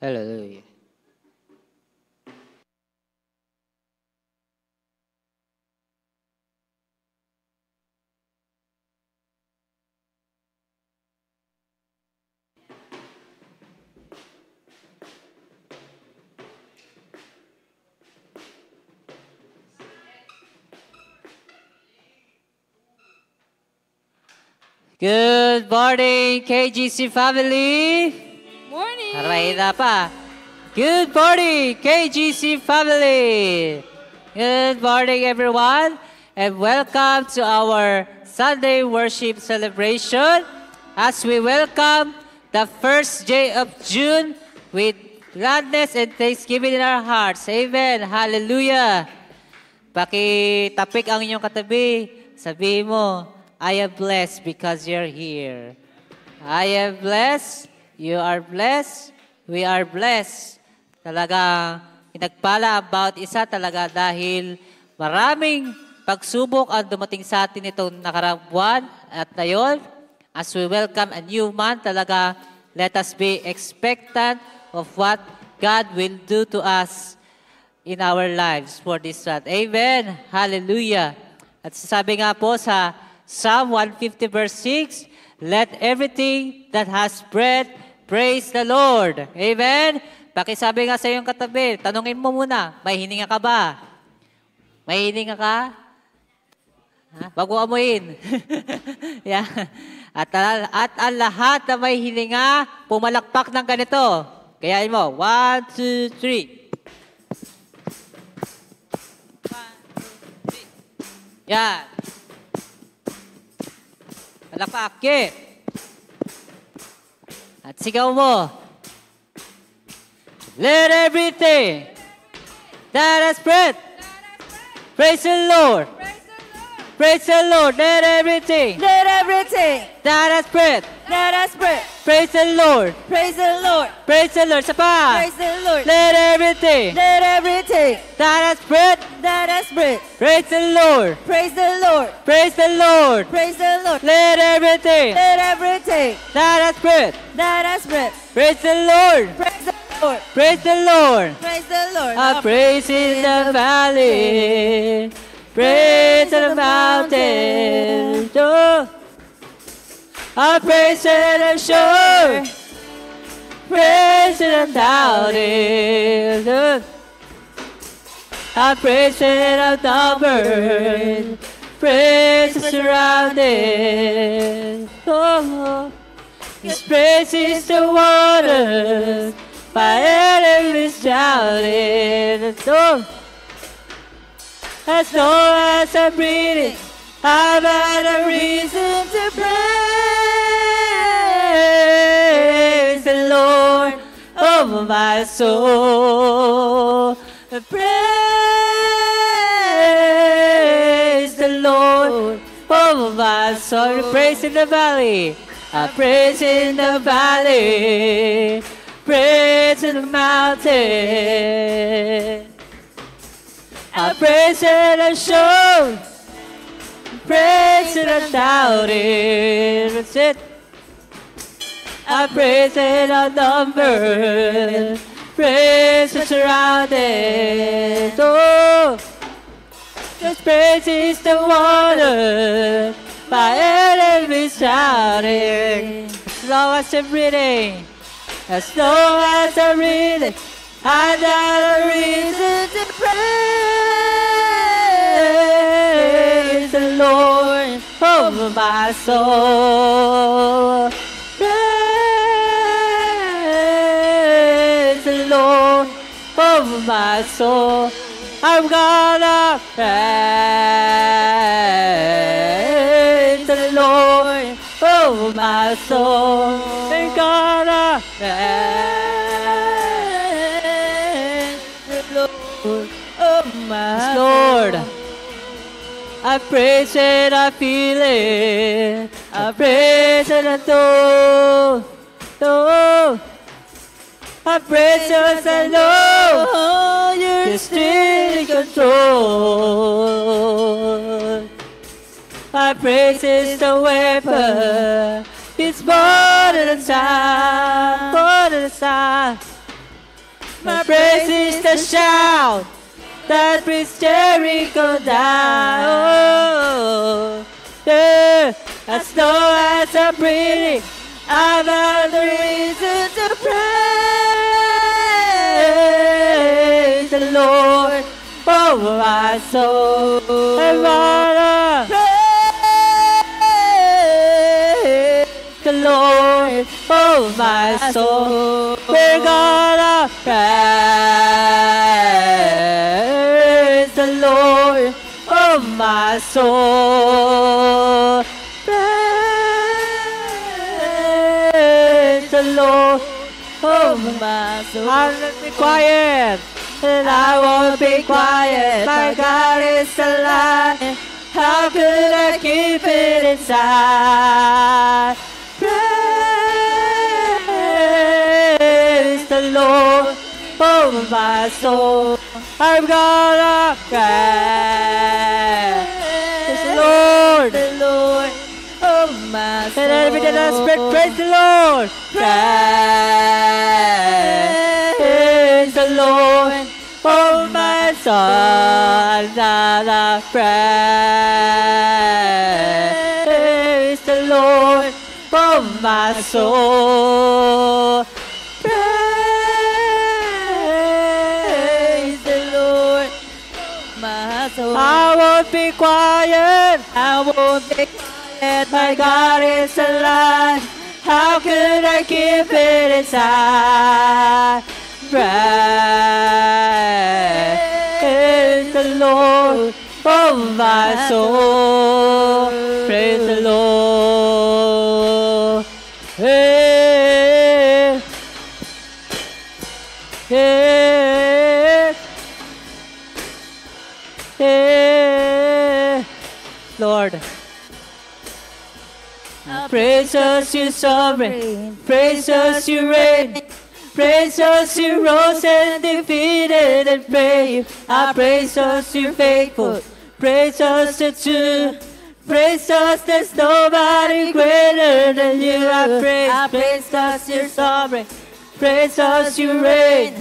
Hallelujah. Good morning, KGC family. Morning! Mahina pa. Good morning, KGC family. Good morning, everyone, and welcome to our Sunday worship celebration as we welcome the first day of June with gladness and thanksgiving in our hearts. Amen. Hallelujah. Pakitapik ang inyong katabi. Sabihin mo, I am blessed because you're here. I am blessed. You are blessed. We are blessed. Talaga, pinagpala ang bawat isa talaga dahil maraming pagsubok ang dumating sa atin itong nakaraang buwan at ngayon. As we welcome a new month, talaga, let us be expectant of what God will do to us in our lives for this month. Amen. Hallelujah. At sabi nga po sa Psalm 150 verse 6, let everything that has breath praise the Lord. Amen? Pakisabi nga sa iyong katabi, tanungin mo muna, may hininga ka ba? May hininga ka? Ha? Bago amuin. Yeah. At ang lahat na may hininga, pumalakpak ng ganito. Kayain mo, 1, 2, 3. Yan. Palakpak, at sigaw mo. Let everything that has breath praise the Lord. Praise the Lord. Let everything that has breath praise the Lord. Praise the Lord! Praise the Lord. Sapa. Praise the Lord! Let everything Let everything that has breath that has breath praise the Lord. praise the Lord! Praise the Lord. Praise the Lord! Let everything Let everything that has breath that has breath praise the Lord. praise the Lord! Praise the Lord. Praise the Lord! I praise in the valley, praise in the mountain. Oh, I praise in the shore, praise in the mountain. Oh, I praise in the number, praise the surrounding. Oh, His praise is the water, my enemies drowning. Oh, as long as I'm breathing, I've had a reason to praise the Lord over my soul. Praise the Lord over my soul. Praise in the valley. I praise in the valley. Praise in the mountain. I praise in the shore. Praise in the doubting. That's it. I praise in the number. Praise the surrounding. Oh, His praise is the water. My enemies shouting. As long as I'm breathing. As long as I'm breathing. I got a reason to praise the Lord over my soul. Praise the Lord over my soul. I'm gonna praise the Lord over my soul. I'm gonna praise the Lord over my Lord. I praise it, I feel it. I praise it, I know. I praise it, I know. You're still in control. My praise is the weapon. It's more than a sign, more than a sign. My praise is the shout that brings Jericho down. Oh, yeah, as long as I'm breathing, I've got the reason to praise the Lord. Oh, my soul, and wanna praise the Lord. Oh, my soul, we're gonna praise the Lord. Oh, my soul, praise the Lord. Oh, my soul. I'm not be quiet. And I won't be quiet. My God is alive. How could I keep it inside? Praise the Lord, oh my soul. I'm gonna praise the Lord, oh my soul. And everything I spread, praise the Lord. Praise the Lord, oh my soul. Another praise the Lord, oh my soul. Praise the Lord, my soul. I won't be quiet. I won't be quiet. My God is alive. How could I keep it inside? Praise the Lord, oh my soul. Praise the Lord. Hey, hey, hey, Lord. Praise us, you sovereign. Praise us, you reign. Praise us, you rose and defeated and brave. I praise us, you faithful. Praise us, the true. Praise us, there's nobody greater than you. I praise us, you're sovereign. Praise us, you reign.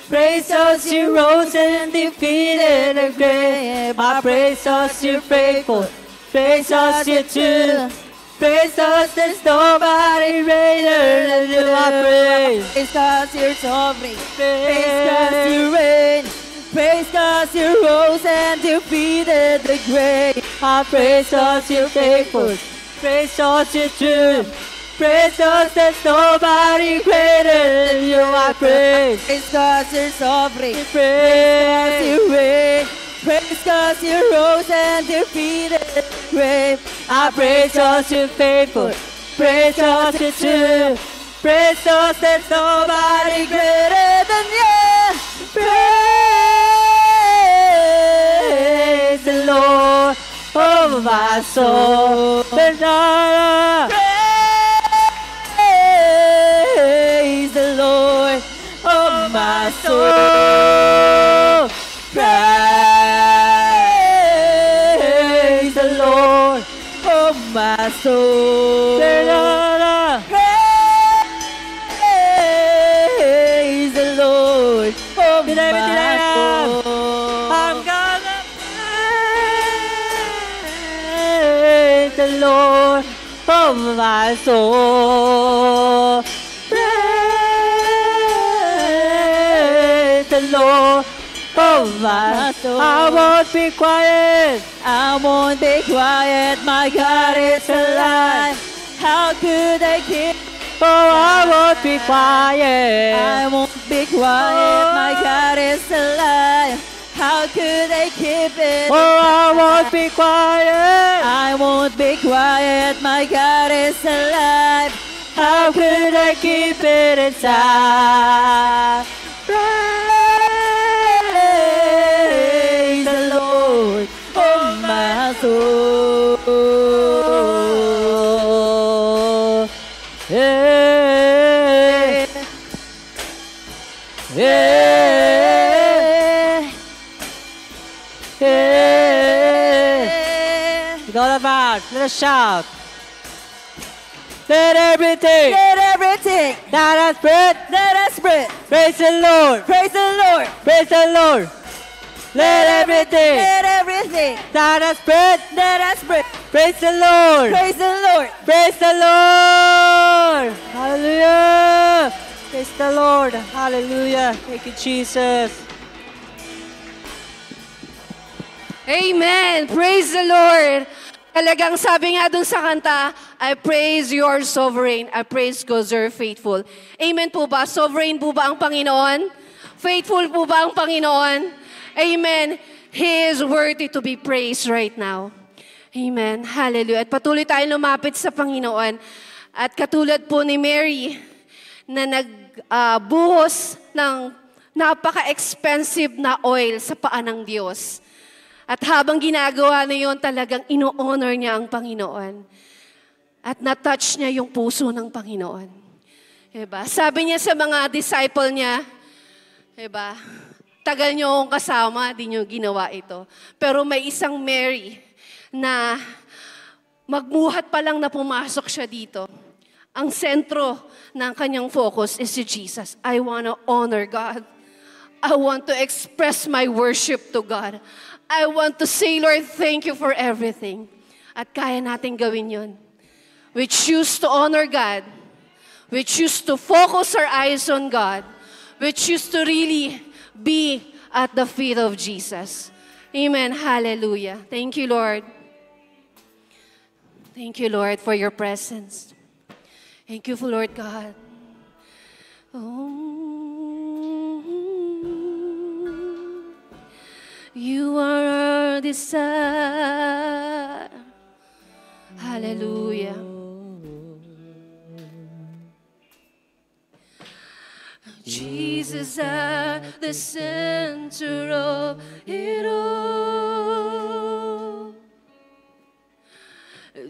Praise us, you rose and defeated and grave. I praise us, you're faithful. Praise us, you're true. Praise us, there's nobody greater than you. I praise us, you're sovereign. Praise us, you reign. Praise us, you rose and defeated the grave. I praise us, you're faithful. Praise us, you're true. Praise us, there's nobody greater than you. I praise. Praise us, you're sovereign. Praise us, you reign. Praise God, you rose and defeated the grave. I praise us, you're faithful. Praise us, you're true. Praise us, there's nobody greater than you. Praise the Lord, oh my soul. Praise the Lord, oh my soul. Praise the Lord, oh my soul. Praise the Lord, oh my soul. I'm gonna praise the Lord, oh my soul. Praise the Lord, oh my soul. I won't be quiet. I won't be quiet. My God is alive. How could I keep? Oh, I won't be quiet. I won't be quiet. My God is alive. How could I keep it? Oh, I won't be quiet. I won't be quiet. My God is alive. How could I keep it inside? Praise the Lord, oh my soul. Yeah. Yeah. Yeah. We got about. Let us shout. Let everything Let everything that has breath that has Spirit. Praise the Lord. Praise the Lord. Praise the Lord. Let everything Let everything that has breath that has breath praise the Lord. praise the Lord. Praise the Lord. Hallelujah. Praise the Lord. Hallelujah. Thank you, Jesus. Amen. Praise the Lord. Talagang sabi nga dun sa kanta, I praise your sovereign. I praise because you're faithful. Amen po ba? Sovereign po ba ang Panginoon? Faithful po ba ang Panginoon? Amen. He is worthy to be praised right now. Amen. Hallelujah. At patuloy tayong lumapit sa Panginoon. At katulad po ni Mary na nagbuhos ng napaka-expensive na oil sa paa ng Diyos. At habang ginagawa na yun, talagang ino-honor niya ang Panginoon. At na-touch niya yung puso ng Panginoon. Diba? Sabi niya sa mga disciple niya, diba? Tagal niyo akong kasama, di niyo ginawa ito. Pero may isang Mary na magbuhat pa lang na pumasok siya dito. Ang sentro ng kanyang focus is si Jesus. I want to honor God. I want to express my worship to God. I want to say, Lord, thank you for everything. At kaya natin gawin yun. We choose to honor God. We choose to focus our eyes on God. We choose to really be at the feet of Jesus. Amen. Hallelujah. Thank you, Lord. Thank you, Lord, for your presence. Thank you, for Lord God. You are our desire. Hallelujah. Jesus at the center of it all.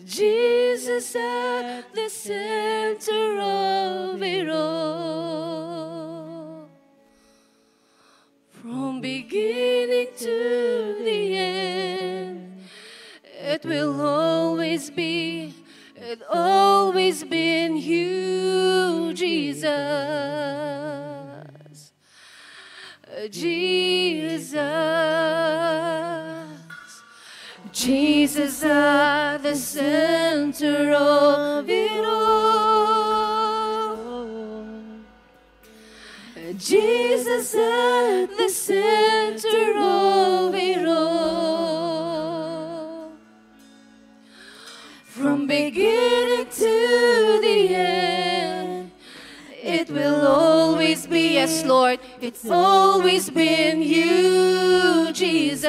Jesus at the center of it all. From beginning to the end, it will always be, it always been you, Jesus. Jesus. Jesus at the center of it all. Jesus at the center of it all. From beginning to the end, it will always be, yes, Lord, it's always been you, Jesus.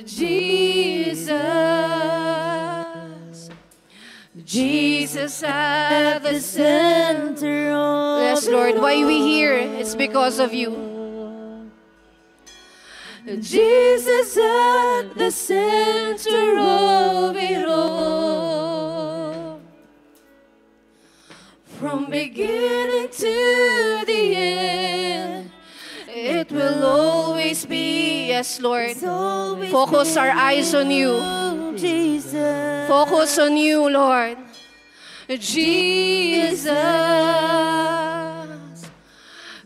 Jesus. Jesus at the center of yes, Lord, why we here, it's because of you. Jesus at the center of it all. From beginning to the end, it will always be, yes, Lord. Focus our eyes on you. Jesus. Focus on you, Lord. Jesus.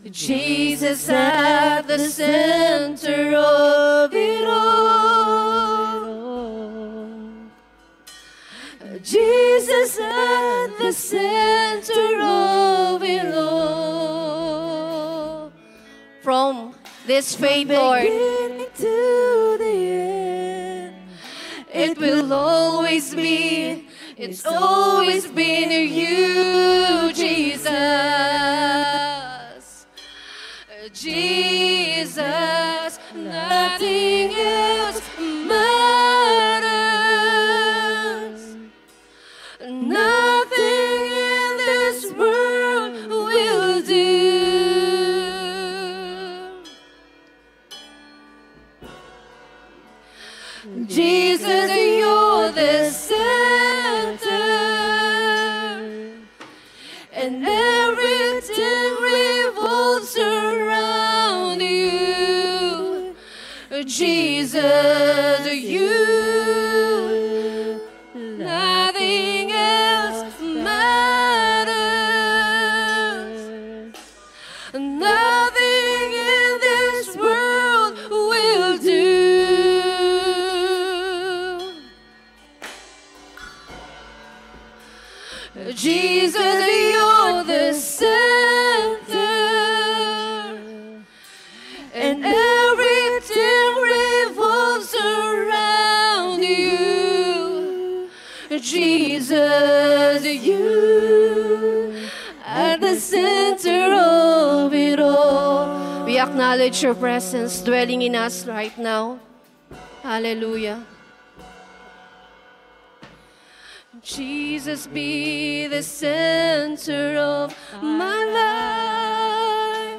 Jesus at the center of it all. Jesus at the center of it all. From this faith, Lord, to the end, it will always be, it's always been you, Jesus. Jesus, nothing else matters. Nothing in this world will do. Jesus, you're the center, and everything revolves around you. Jesus, you, nothing else matters. Nothing in this world will do. Jesus, you're the center, and everything revolves around you. Jesus, you at the center of it all. We acknowledge your presence dwelling in us right now. Hallelujah. Jesus, be the center of my life.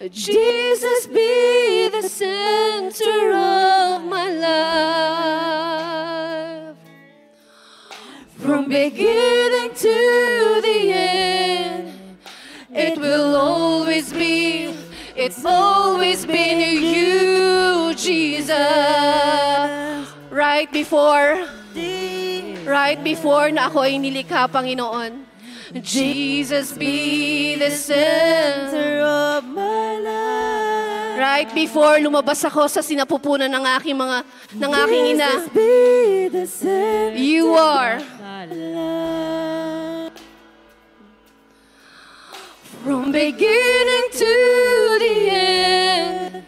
Jesus, be the center of my life. From beginning to the end, it will always be, it's always been you, Jesus. Right before na ako ay nilikha, Panginoon. Jesus, be the center of my life. Right before lumabas ako sa sinapupunan ng aking ina. You are. From beginning to the end,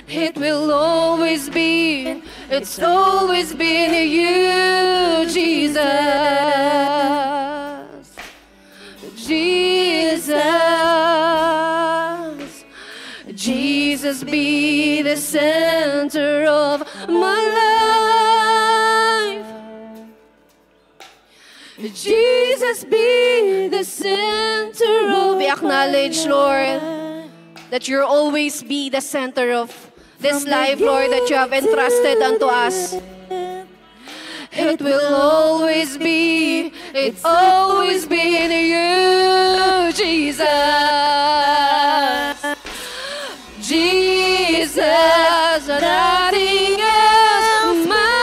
it will always be, it's always been you, Jesus. Jesus. Jesus, be the center of my life. Jesus, be the center of. We acknowledge, Lord, that you'll always be the center of this life, Lord, that you have entrusted unto us. It will always be, it's always been you, Jesus. Jesus, nothing else matters.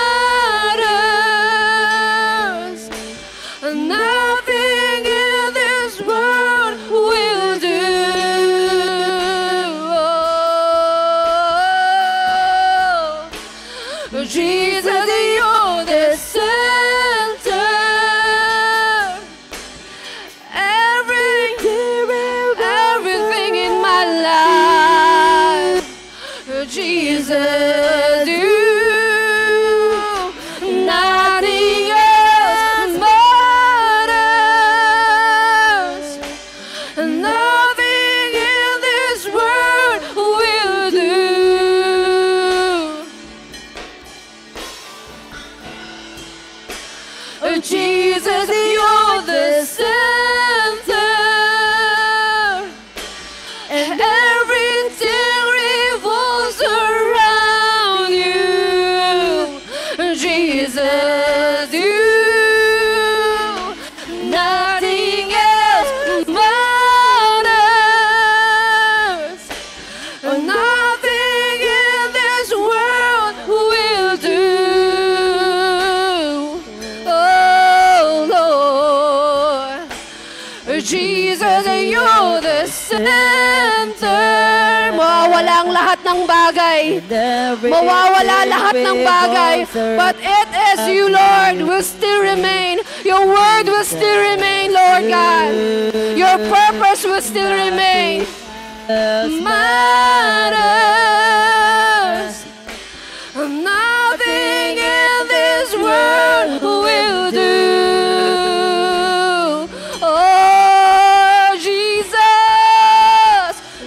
Nothing in this world will do. Jesus, you're the center. Everything in my life. Jesus, you. Nothing else matters. Nothing in this world will do. Jesus, you're the center, and everything revolves around you. Jesus, you. Nothing else matters. Nothing in this world will do. Jesus, you're the center. Mawawala ang lahat ng bagay. Mawawala lahat ng bagay. But it is you, Lord, will still remain. Your word will still remain, Lord God. Your purpose will still remain. Matters. Nothing in this world will do.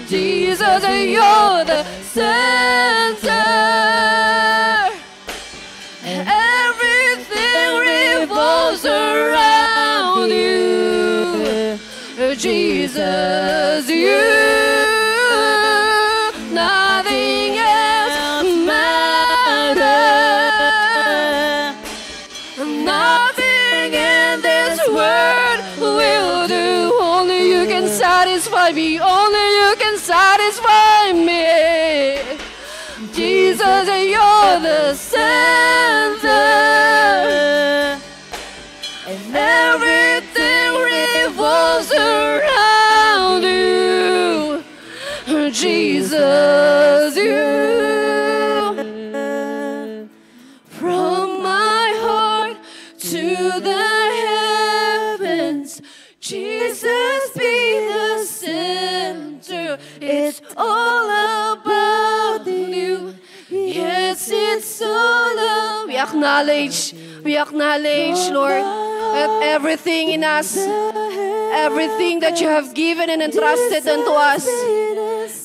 Jesus, you're the center. Everything revolves around you. Jesus, you. Nothing else matters. Nothing in this world will do. Only you can satisfy me. Only you can satisfy me. Jesus, you're the center, and everything revolves around Jesus, you. From my heart to the heavens, Jesus be the center. It's all about you. Yes, it's all about. We acknowledge, Lord, that everything in us, everything that you have given and entrusted unto us,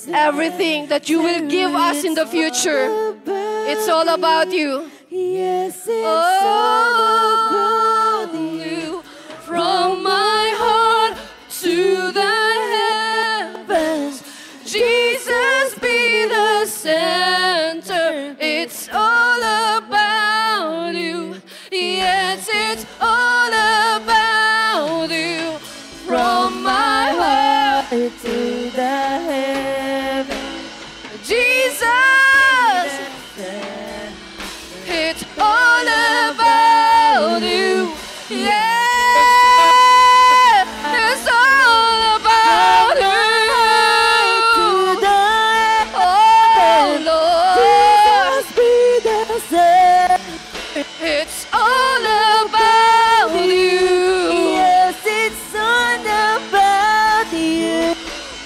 everything that you will give us in the future, it's all about you. Yes, it's all about you. From my heart to the heavens, Jesus be the center. It's all about you. Yes, it's all about you. From my heart to the heaven. Jesus, it's all about you. Yeah, it's all about you. Oh Lord, Be the same. it's all about you. Yes, it's all about you.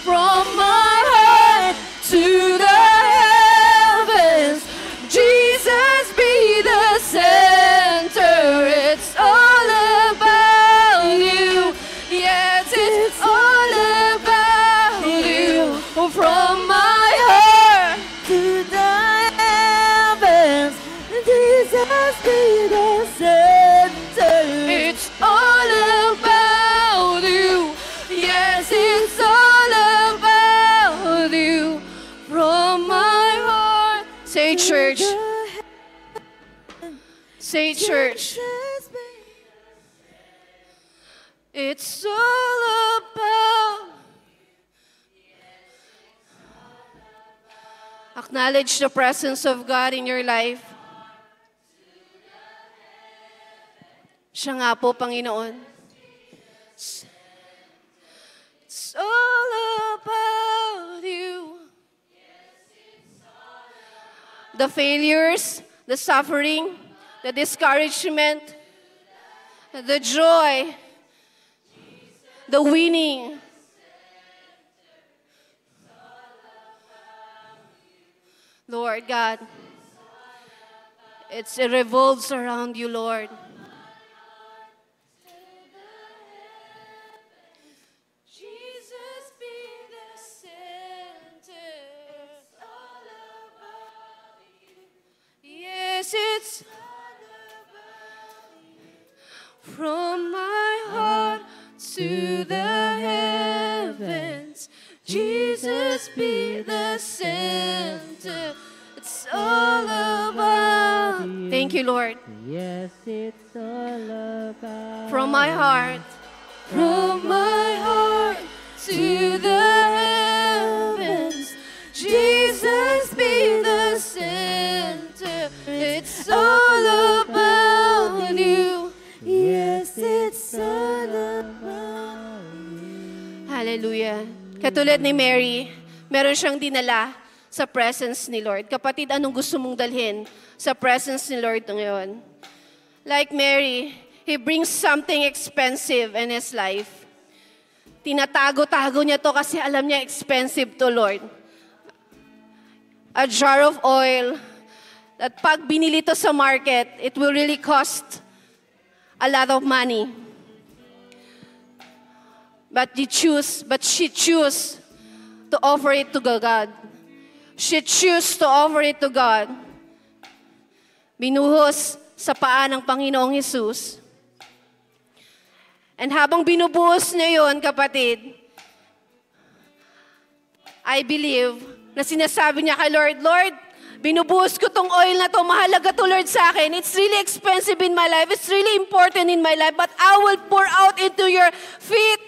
From my heart to the heavens, Jesus be the center. It's all about you. Yes, it's all about you. From my heart To the heavens, Jesus be the center. it's all about you. Yes, it's all about you. From my heart. Say church. Say church. It's all about. Acknowledge the presence of God in your life. Siya nga po, Panginoon. It's all about you. The failures, the suffering, the discouragement, the joy, the winning. Lord God, it revolves around you, Lord. Jesus be the center. All about you. Yes, it's all about you. From my heart to the heavens, Jesus be the center. It's all about. Thank you, Lord. Yes, it's all about. From my heart to the heavens, Jesus be the center. It's all about you. Yes, it's all about you. Hallelujah. Katulad ni Mary, meron siyang dinala sa presence ni Lord. Kapatid, anong gusto mong dalhin sa presence ni Lord ngayon? Like Mary, he brings something expensive in his life. Tinatago-tago niya to kasi alam niya expensive to, Lord. A jar of oil that pag binili to sa market, it will really cost a lot of money. But she chose to offer it to God. She chose to offer it to God. Binuhos sa paa ng Panginoong Hesus. And habang binubuhos niya yun, kapatid, I believe na sinasabi niya kay Lord, Lord, binubuhos ko tong oil na to, mahalaga to, Lord, sa akin. It's really expensive in my life. It's really important in my life. But I will pour out into your feet,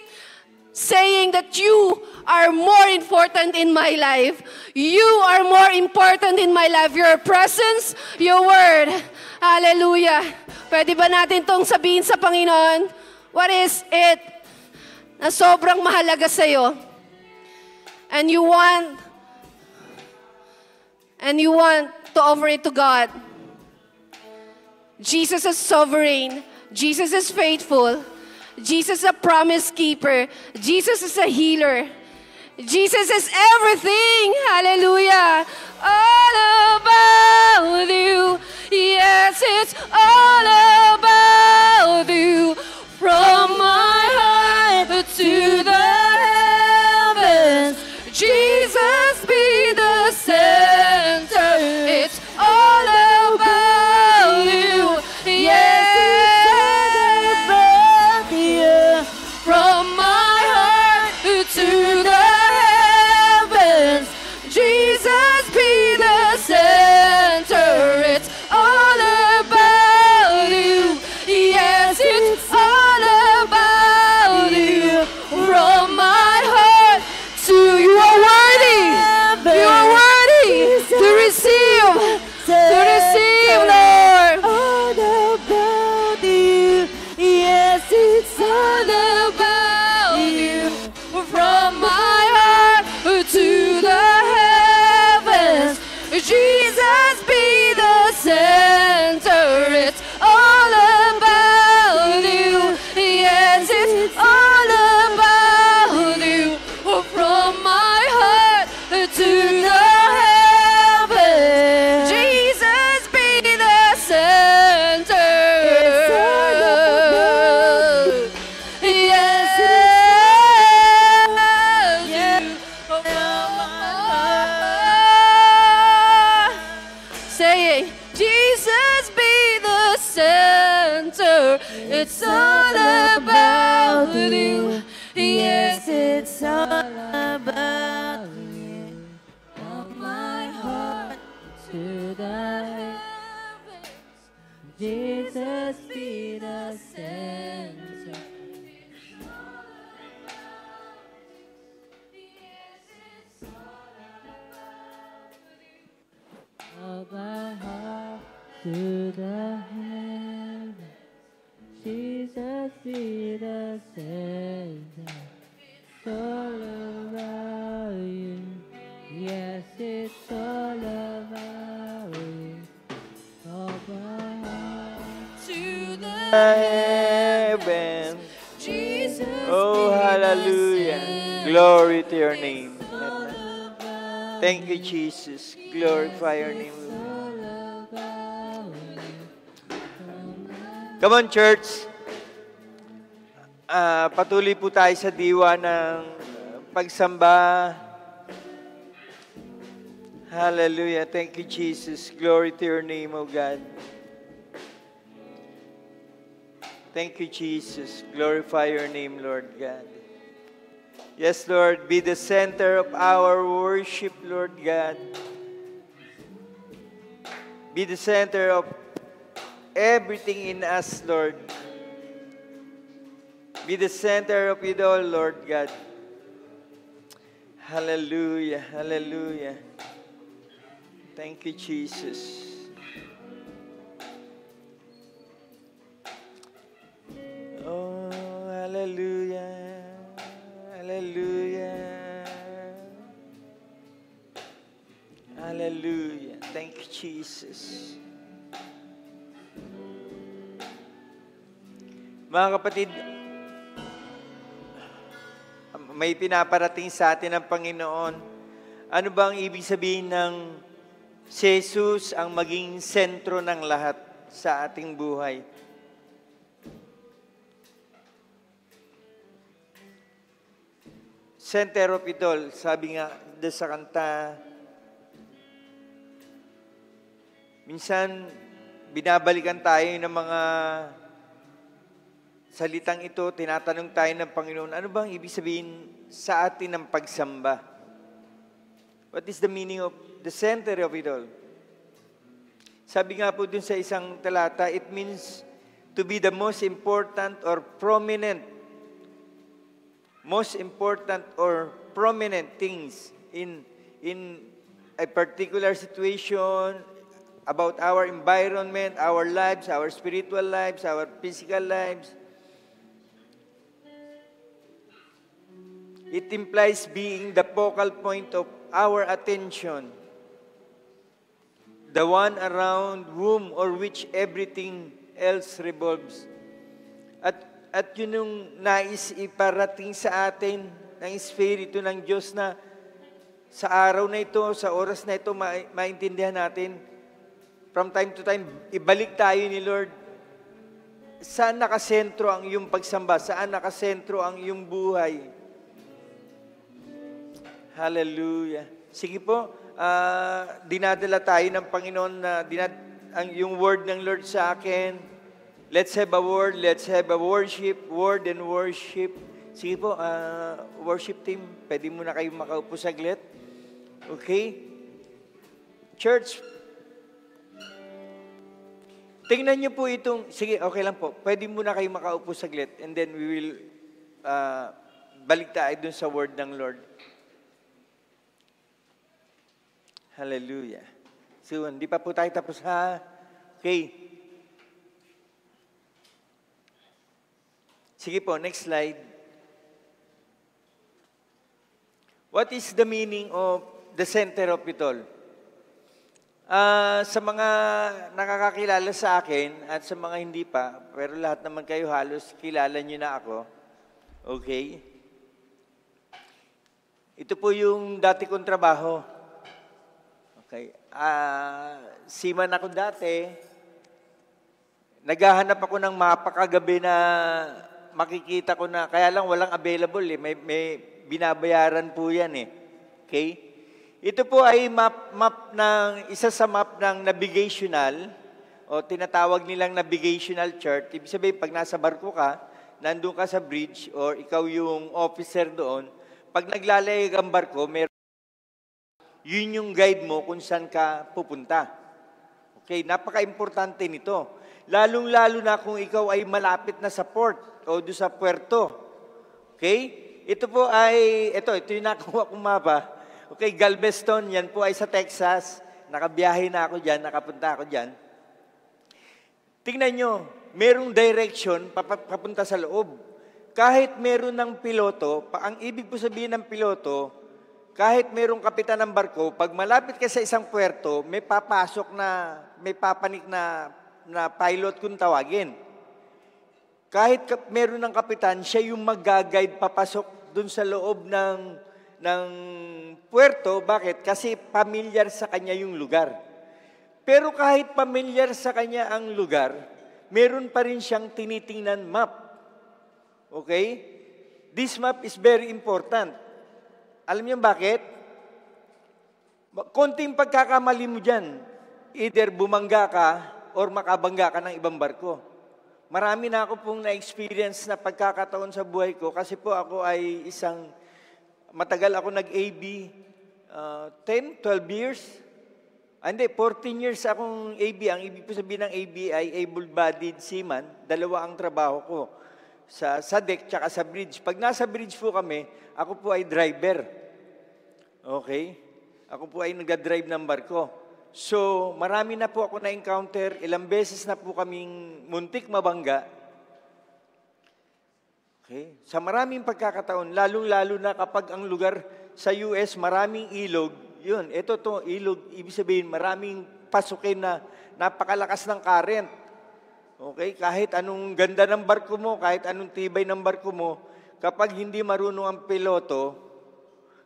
saying that you are more important in my life. You are more important in my life. Your presence, your word. Hallelujah. Pwede ba natin tong sabihin sa Panginoon? What is it na sobrang mahalaga sa'yo? And you want and you want to offer it to God. Jesus is sovereign. Jesus is faithful. Jesus is a promise keeper. Jesus is a healer. Jesus is everything. Hallelujah. All about you. Yes, it's all about you. From my heart to the heavens, Jesus be the center. It's all about you. Yes, it's all about you. From my heart to the heavens, Jesus be the center. It's all about you. Yes, it's all about you. From my heart to you are worthy. You are worthy to receive, Lord. All about you. Yes, it's all About you. From my heart to the heavens, Jesus be the center. It's all about you. Yes, it's all about you. From my heart to the heavens, Jesus be the center. It's all about you. Yes, saying, Jesus be the center. It's all about you. Yes, it's all about you. From my heart to the heavens, Jesus be the center. Of my heart to the heavens, Jesus be the center. It's all about you. Yes, it's all about you. Of my heart to the Heaven. Jesus. Oh, hallelujah. Glory to your name. Thank you, Jesus. Glorify your name. Come on, church. Patuloy po tayo sa diwa ng pagsamba. Hallelujah. Thank you, Jesus. Glory to your name, O God. Thank you, Jesus. Glorify your name, Lord God. Yes, Lord, be the center of our worship, Lord God. Be the center of everything in us, Lord. Be the center of it all, Lord God. Hallelujah, hallelujah. Thank you, Jesus. Oh, hallelujah. Hallelujah. Hallelujah. Thank you, Jesus. Mga kapatid, may pinaparating sa atin ng Panginoon. Ano ba ang ibig sabihin ng si Jesus ang maging sentro ng lahat sa ating buhay? Center of it all, sabi nga doon sa kanta, minsan binabalikan tayo ng mga salitang ito, tinatanong tayo ng Panginoon, ano bang ibig sabihin sa atin ng pagsamba? What is the meaning of the center of it all? Sabi nga po dun sa isang talata, it means to be the most important or prominent things in a particular situation, about our environment, our lives, our spiritual lives, our physical lives. It implies being the focal point of our attention. the one around whom or which everything else revolves. At yun yung nais iparating sa atin ng Espiritu ng Diyos na sa araw na ito, sa oras na ito, maintindihan natin. From time to time, ibalik tayo ni Lord. Saan nakasentro ang iyong pagsamba? Saan nakasentro ang iyong buhay? Hallelujah. Sige po, dinadala tayo ng Panginoon na yung word ng Lord sa akin. Let's have a word, let's have a worship, word and worship. Sige po, worship team, pwede muna kayo makaupo saglit. Okay? Church, tingnan niyo po itong, sige, okay lang po, pwede muna kayo makaupo saglit and then we will balik tayo dun sa word ng Lord. Hallelujah. So, hindi pa po tayo tapos ha. Okay. Sige po, next slide. What is the meaning of the center of it all? Sa mga nakakakilala sa akin at sa mga hindi pa, pero lahat naman kayo halos kilala nyo na ako. Okay? Ito po yung dati kong trabaho. Okay. Seaman ako dati. Naghahanap ako ng mapa kagabi na makikita ko na, kaya lang walang available eh. May binabayaran po yan eh. Okay? Ito po ay map ng, isa sa map ng navigational o tinatawag nilang navigational chart. Ibig sabihin, pag nasa barko ka, nandun ka sa bridge or ikaw yung officer doon, pag naglalayag ang barko, yun yung guide mo kung saan ka pupunta. Okay, napaka-importante nito. Lalong-lalo na kung ikaw ay malapit na sa port o doon sa puerto. Okay? Ito po ay, ito yung nakuha kong mapa. Okay, Galveston, yan po ay sa Texas. Nakabiyahe na ako dyan, nakapunta ako dyan. Tingnan nyo, merong direction papunta sa loob. Kahit meron ng piloto, ang ibig po sabihin ng piloto, kahit merong kapitan ng barko, pag malapit ka sa isang puerto, may papasok na, may papanik na pilot kung tawagin. Kahit meron ng kapitan, siya yung mag-guide papasok dun sa loob ng puerto. Bakit? Kasi familiar sa kanya yung lugar. Pero kahit familiar sa kanya ang lugar, meron pa rin siyang tinitingnan map. Okay? This map is very important. Alam niyo bakit? Konting pagkakamali mo dyan, either bumangga ka or makabangga ka ng ibang barko. Marami na ako pong na-experience na pagkakataon sa buhay ko kasi po ako ay matagal ako nag-AB, 10, 12 years. Hindi, 14 years akong AB. Ang ibig po sabihin ng AB ay able-bodied seaman. Dalawa ang trabaho ko. Sa deck tsaka sa bridge. Pag nasa bridge po kami, ako po ay driver. Okay? Ako po ay nag-drive ng barko. So, marami na po ako na-encounter. Ilang beses na po kaming muntik mabangga. Okay? Sa maraming pagkakataon, lalong-lalo na kapag ang lugar sa US, maraming ilog. Yun, ito to ilog. Ibig sabihin, maraming pasukin na napakalakas ng current. Okay? Kahit anong ganda ng barko mo, kahit anong tibay ng barko mo, kapag hindi marunong ang piloto,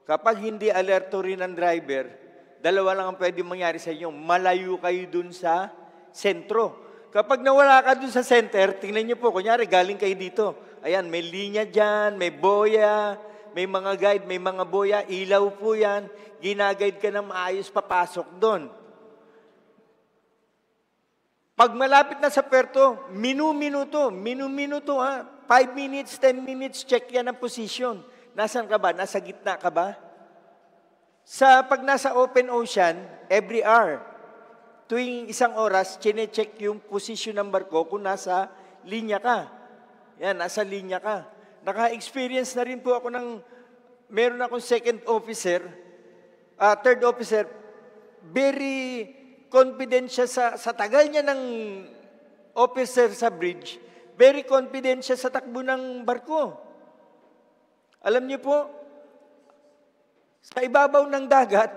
kapag hindi alerto rin ang driver, dalawa lang ang pwede mangyari sa inyo. Malayo kayo dun sa sentro. Kapag nawala ka dun sa center, tingnan nyo po, kunyari galing kayo dito. Ayan, may linya dyan, may boya, may mga guide, may mga boya, ilaw po yan. Ginaguide ka na maayos papasok dun. Pag malapit na sa puerto, minu-minuto ha. 5 minutes, 10 minutes, check yan ang position. Nasaan ka ba? Nasa gitna ka ba? Pag nasa open ocean, every hour, tuwing isang oras, chine-check yung position ng barko kung nasa linya ka. Yan, nasa linya ka. Naka-experience na rin po ako meron akong third officer, very confident siya sa tagal niya ng officer sa bridge, very confident siya sa takbo ng barko. Alam niyo po, sa ibabaw ng dagat,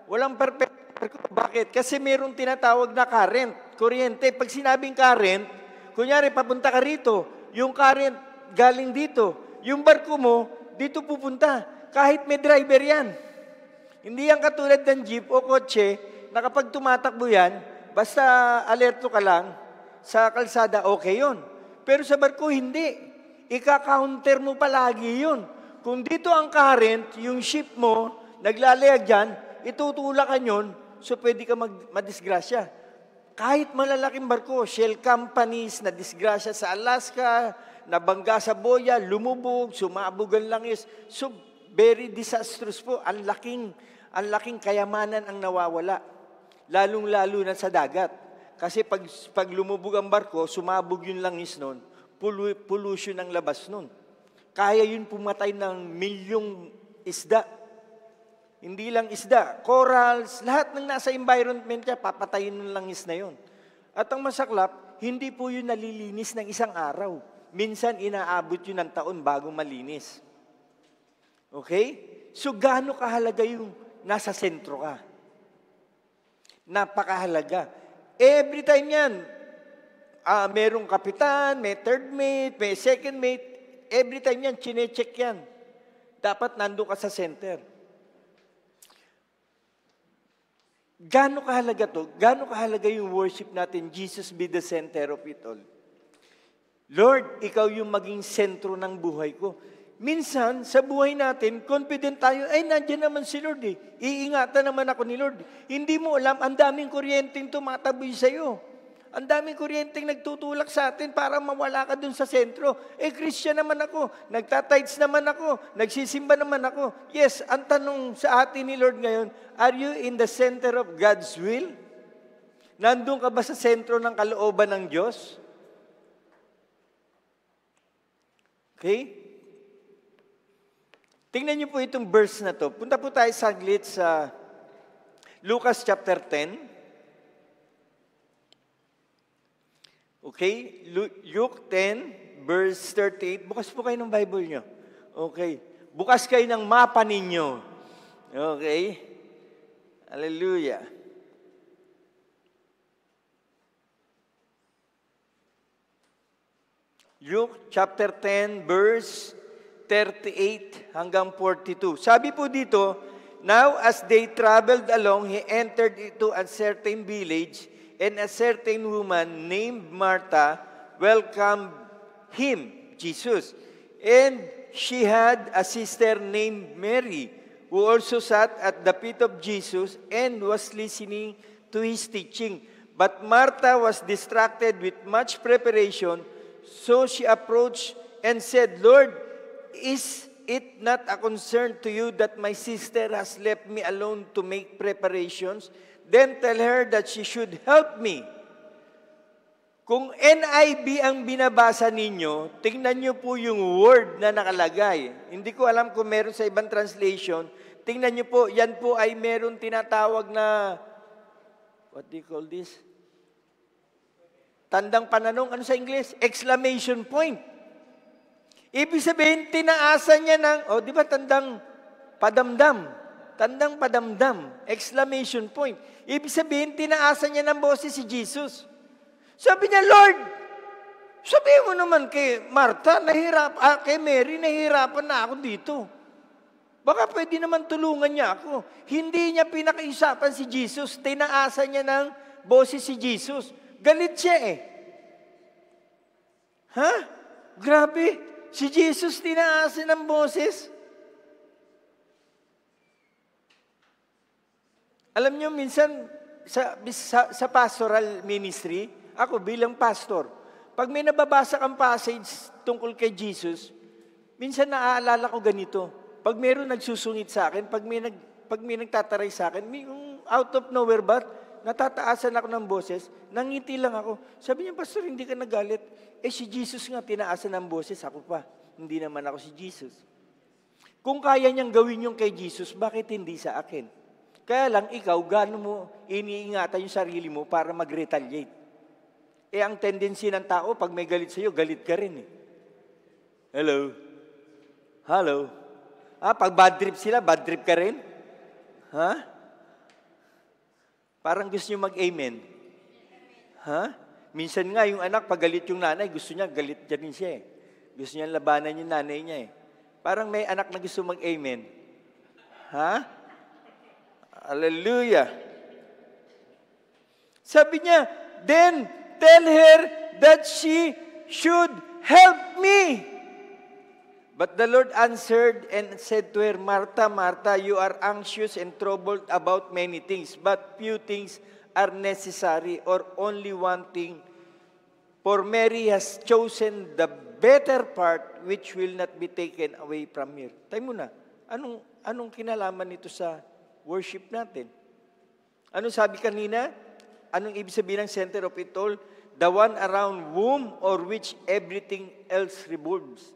walang perfect barko. Bakit? Kasi mayroong tinatawag na current, kuryente. Pag sinabing current, kunyari papunta ka rito, yung current galing dito, yung barko mo, dito pupunta. Kahit may driver yan. Hindi yan katulad ng jeep o kotse na kapag tumatakbo yan, basta alerto ka lang, sa kalsada, okay yun. Pero sa barko, hindi. Ika-counter mo palagi yun. Kung dito ang current, yung ship mo, naglalayag dyan, itutulakan yun, so pwede ka madisgrasya. Kahit malalaking barko, shell companies na disgrasya sa Alaska, nabangga sa boya, lumubog, sumabog ang langis. So, very disastrous po. Ang laking kayamanan ang nawawala. Lalong-lalo na sa dagat. Kasi pag lumubog ang barko, sumabog yung langis nun, pollution ang labas nun. Kaya yun pumatay ng milyong isda. Hindi lang isda, corals, lahat ng nasa environment niya, papatayin ng langis na yun. At ang masaklap, hindi po yun nalilinis ng isang araw. Minsan, inaabot yun ng taon bago malinis. Okay? So, gaano kahalaga yung nasa sentro ka? Napakahalaga. Every time yan, merong kapitan, may third mate, may second mate, every time yan, chinecheck yan. Dapat nandun ka sa center. Gaano kahalaga to? Gaano kahalaga yung worship natin? Jesus be the center of it all. Lord, ikaw yung maging sentro ng buhay ko. Minsan, sa buhay natin, confident tayo, ay, nandiyan naman si Lord eh. Iingatan naman ako ni Lord. Hindi mo alam, ang daming kuryenteng tumataboy sa'yo. Ang daming kuryenteng nagtutulak sa atin para mawala ka dun sa sentro. Eh, Christian naman ako. Nagtatides naman ako. Nagsisimba naman ako. Yes, ang tanong sa atin ni Lord ngayon, are you in the center of God's will? Nandun ka ba sa sentro ng kalooban ng Diyos? Okay? Tingnan niyo po itong verse na to. Punta po tayo saglit sa Lucas chapter 10. Okay? Luke 10, verse 38. Bukas po kayo ng Bible nyo. Okay. Bukas kayo ng mapa ninyo. Okay? Hallelujah. Luke chapter 10, verse 38 hanggang 42. Sabi po dito, now as they traveled along, he entered into a certain village, and a certain woman named Martha welcomed him, Jesus. And she had a sister named Mary, who also sat at the feet of Jesus and was listening to his teaching. But Martha was distracted with much preparation, so she approached and said, Lord, is it not a concern to you that my sister has left me alone to make preparations? Then tell her that she should help me. Kung NIV ang binabasa ninyo, tingnan nyo po yung word na nakalagay. Hindi ko alam kung meron sa ibang translation. Tingnan nyo po, yan po ay meron tinatawag na, what do you call this? Tandang pananong, ano sa English? Exclamation point. Ibig sabihin, tinaasa niya ng, di ba tandang padamdam? Tandang padamdam, exclamation point. Ibig sabihin, tinaasa niya ng boses si Jesus. Sabi niya, Lord, sabihin mo naman kay Martha, kay Mary, nahihirapan na ako dito. Baka pwede naman tulungan niya ako. Hindi niya pinakaisapan si Jesus, tinaasa niya ng boses si Jesus. Galit siya eh. Ha? Grabe, si Jesus tinaasa ng boses. Alam niyo, minsan sa pastoral ministry, ako bilang pastor, pag may nababasa kang passage tungkol kay Jesus, minsan naaalala ko ganito. Pag mayroon nagsusungit sa akin, pag may nagtataray sa akin, out of nowhere ba, natataasan ako ng boses, nangiti lang ako. Sabi niya, Pastor, hindi ka nagalit. Eh si Jesus nga, tinaasan ng boses, ako pa. Hindi naman ako si Jesus. Kung kaya niyang gawin yung kay Jesus, bakit hindi sa akin? Kaya lang, ikaw, gaano mo iniingatan yung sarili mo para mag-retaliate? Eh, ang tendency ng tao, pag may galit sa'yo, galit ka rin eh. Hello? Hello? Pag bad trip sila, bad trip ka rin? Ha? Parang gusto niyo mag-amen. Ha? Minsan nga, yung anak, pag galit yung nanay, gusto niya, galit niya rin siya eh. Gusto niya labanan yung nanay niya eh. Parang may anak na gusto mag-amen. Ha? Hallelujah. Sabi niya, then tell her that she should help me. But the Lord answered and said to her, Martha, Martha, you are anxious and troubled about many things, but few things are necessary, or only one thing. For Mary has chosen the better part, which will not be taken away from her. Tayo muna, anong kinalaman nito sa worship natin? Anong sabi kanina? Anong ibig sabihin ng center of it all? The one around whom or which everything else revolves.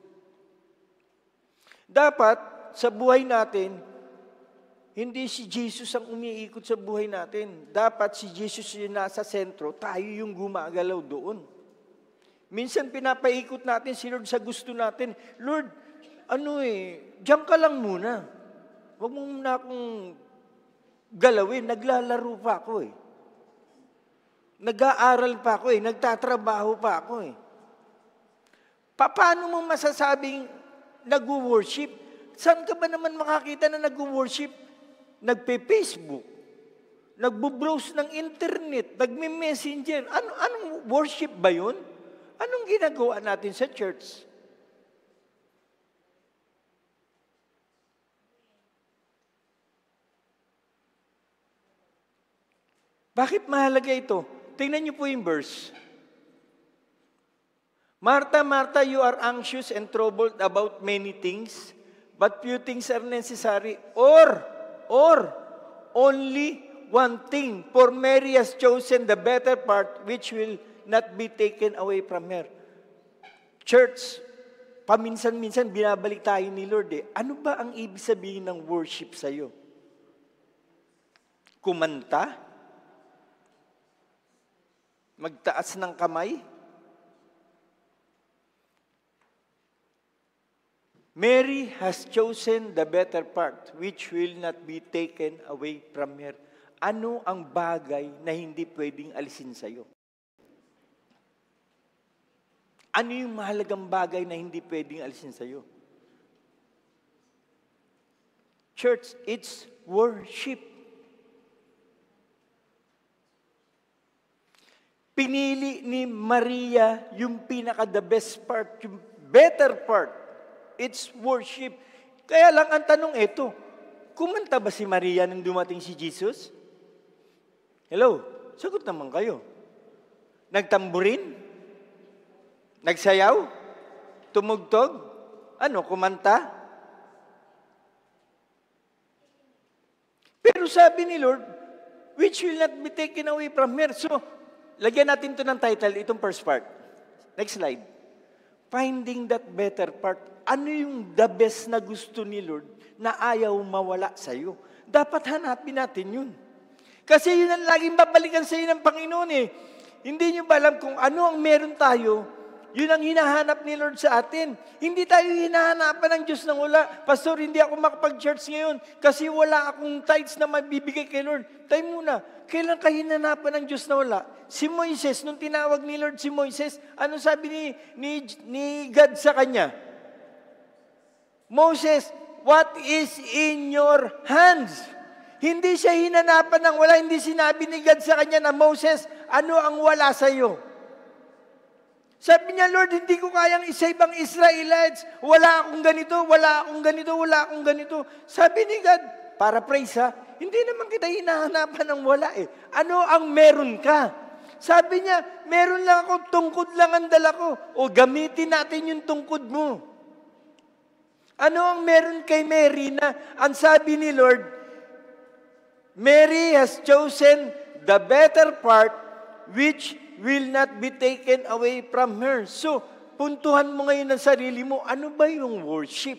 Dapat, sa buhay natin, hindi si Jesus ang umiikot sa buhay natin. Dapat si Jesus yung nasa sentro, tayo yung gumagalaw doon. Minsan pinapaikot natin si Lord sa gusto natin. Lord, diyan ka lang muna. Huwag mo muna akong galawin. Naglalaro pa ako eh. Nag-aaral pa ako eh. Nagtatrabaho pa ako eh. Paano mo masasabing nag-worship? Saan ka ba naman makakita na nag-worship? Nagpe-Facebook, nagbo-browse ng internet, nagme-messenger. Anong worship ba yun? Anong ginagawa natin sa church? Bakit mahalaga ito? Tingnan niyo po yung verse. Martha, Martha, you are anxious and troubled about many things, but few things are necessary, or only one thing. For Mary has chosen the better part, which will not be taken away from her. Church, paminsan-minsan binabalik tayo ni Lord eh. Ano ba ang ibig sabihin ng worship sa'yo? Kumanta? Magtaas ng kamay? Mary has chosen the better part, which will not be taken away from her. Ano ang bagay na hindi pwedeng alisin sa'yo? Ano yung mahalagang bagay na hindi pwedeng alisin sa'yo? Church, it's worship. Pinili ni Maria yung pinaka-the best part, yung better part. It's worship. Kaya lang ang tanong ito, kumanta ba si Maria nang dumating si Jesus? Hello? Sagot naman kayo. Nagtamburin? Nagsayaw? Tumugtog? Kumanta? Pero sabi ni Lord, which will not be taken away from her. So, lagyan natin to ng title, itong first part. Next slide. Finding that better part. Ano yung the best na gusto ni Lord na ayaw mawala sa'yo? Dapat hanapin natin yun. Kasi yun ang laging babalikan sa'yo ng Panginoon eh. Hindi nyo ba alam kung ano ang meron tayo, yun ang hinahanap ni Lord sa atin. Hindi tayo hinahanapan ng Diyos ng wala. Pastor, hindi ako makapag-church ngayon kasi wala akong tithes na mabibigay kay Lord. Tayo muna, kailan ka hinanapan ng Diyos na wala? Si Moises, nung tinawag ni Lord si Moises, ano sabi ni God sa kanya? Moses, what is in your hands? Hindi siya hinanapan ng wala. Hindi sinabi ni God sa kanya na, Moses, ano ang wala sa iyo? Sabi niya, Lord, hindi ko kayang isave ang Israelites. Wala akong ganito, wala akong ganito, wala akong ganito. Sabi ni God, paraphrase ha, hindi naman kita hinahanapan ng wala eh. Ano ang meron ka? Sabi niya, meron lang ako, tungkod lang ang dala ko. O gamitin natin yung tungkod mo. Ano ang meron kay Mary na ang sabi ni Lord, Mary has chosen the better part which will not be taken away from her. So, puntuhan mo ngayon ng sarili mo, ano ba yung worship?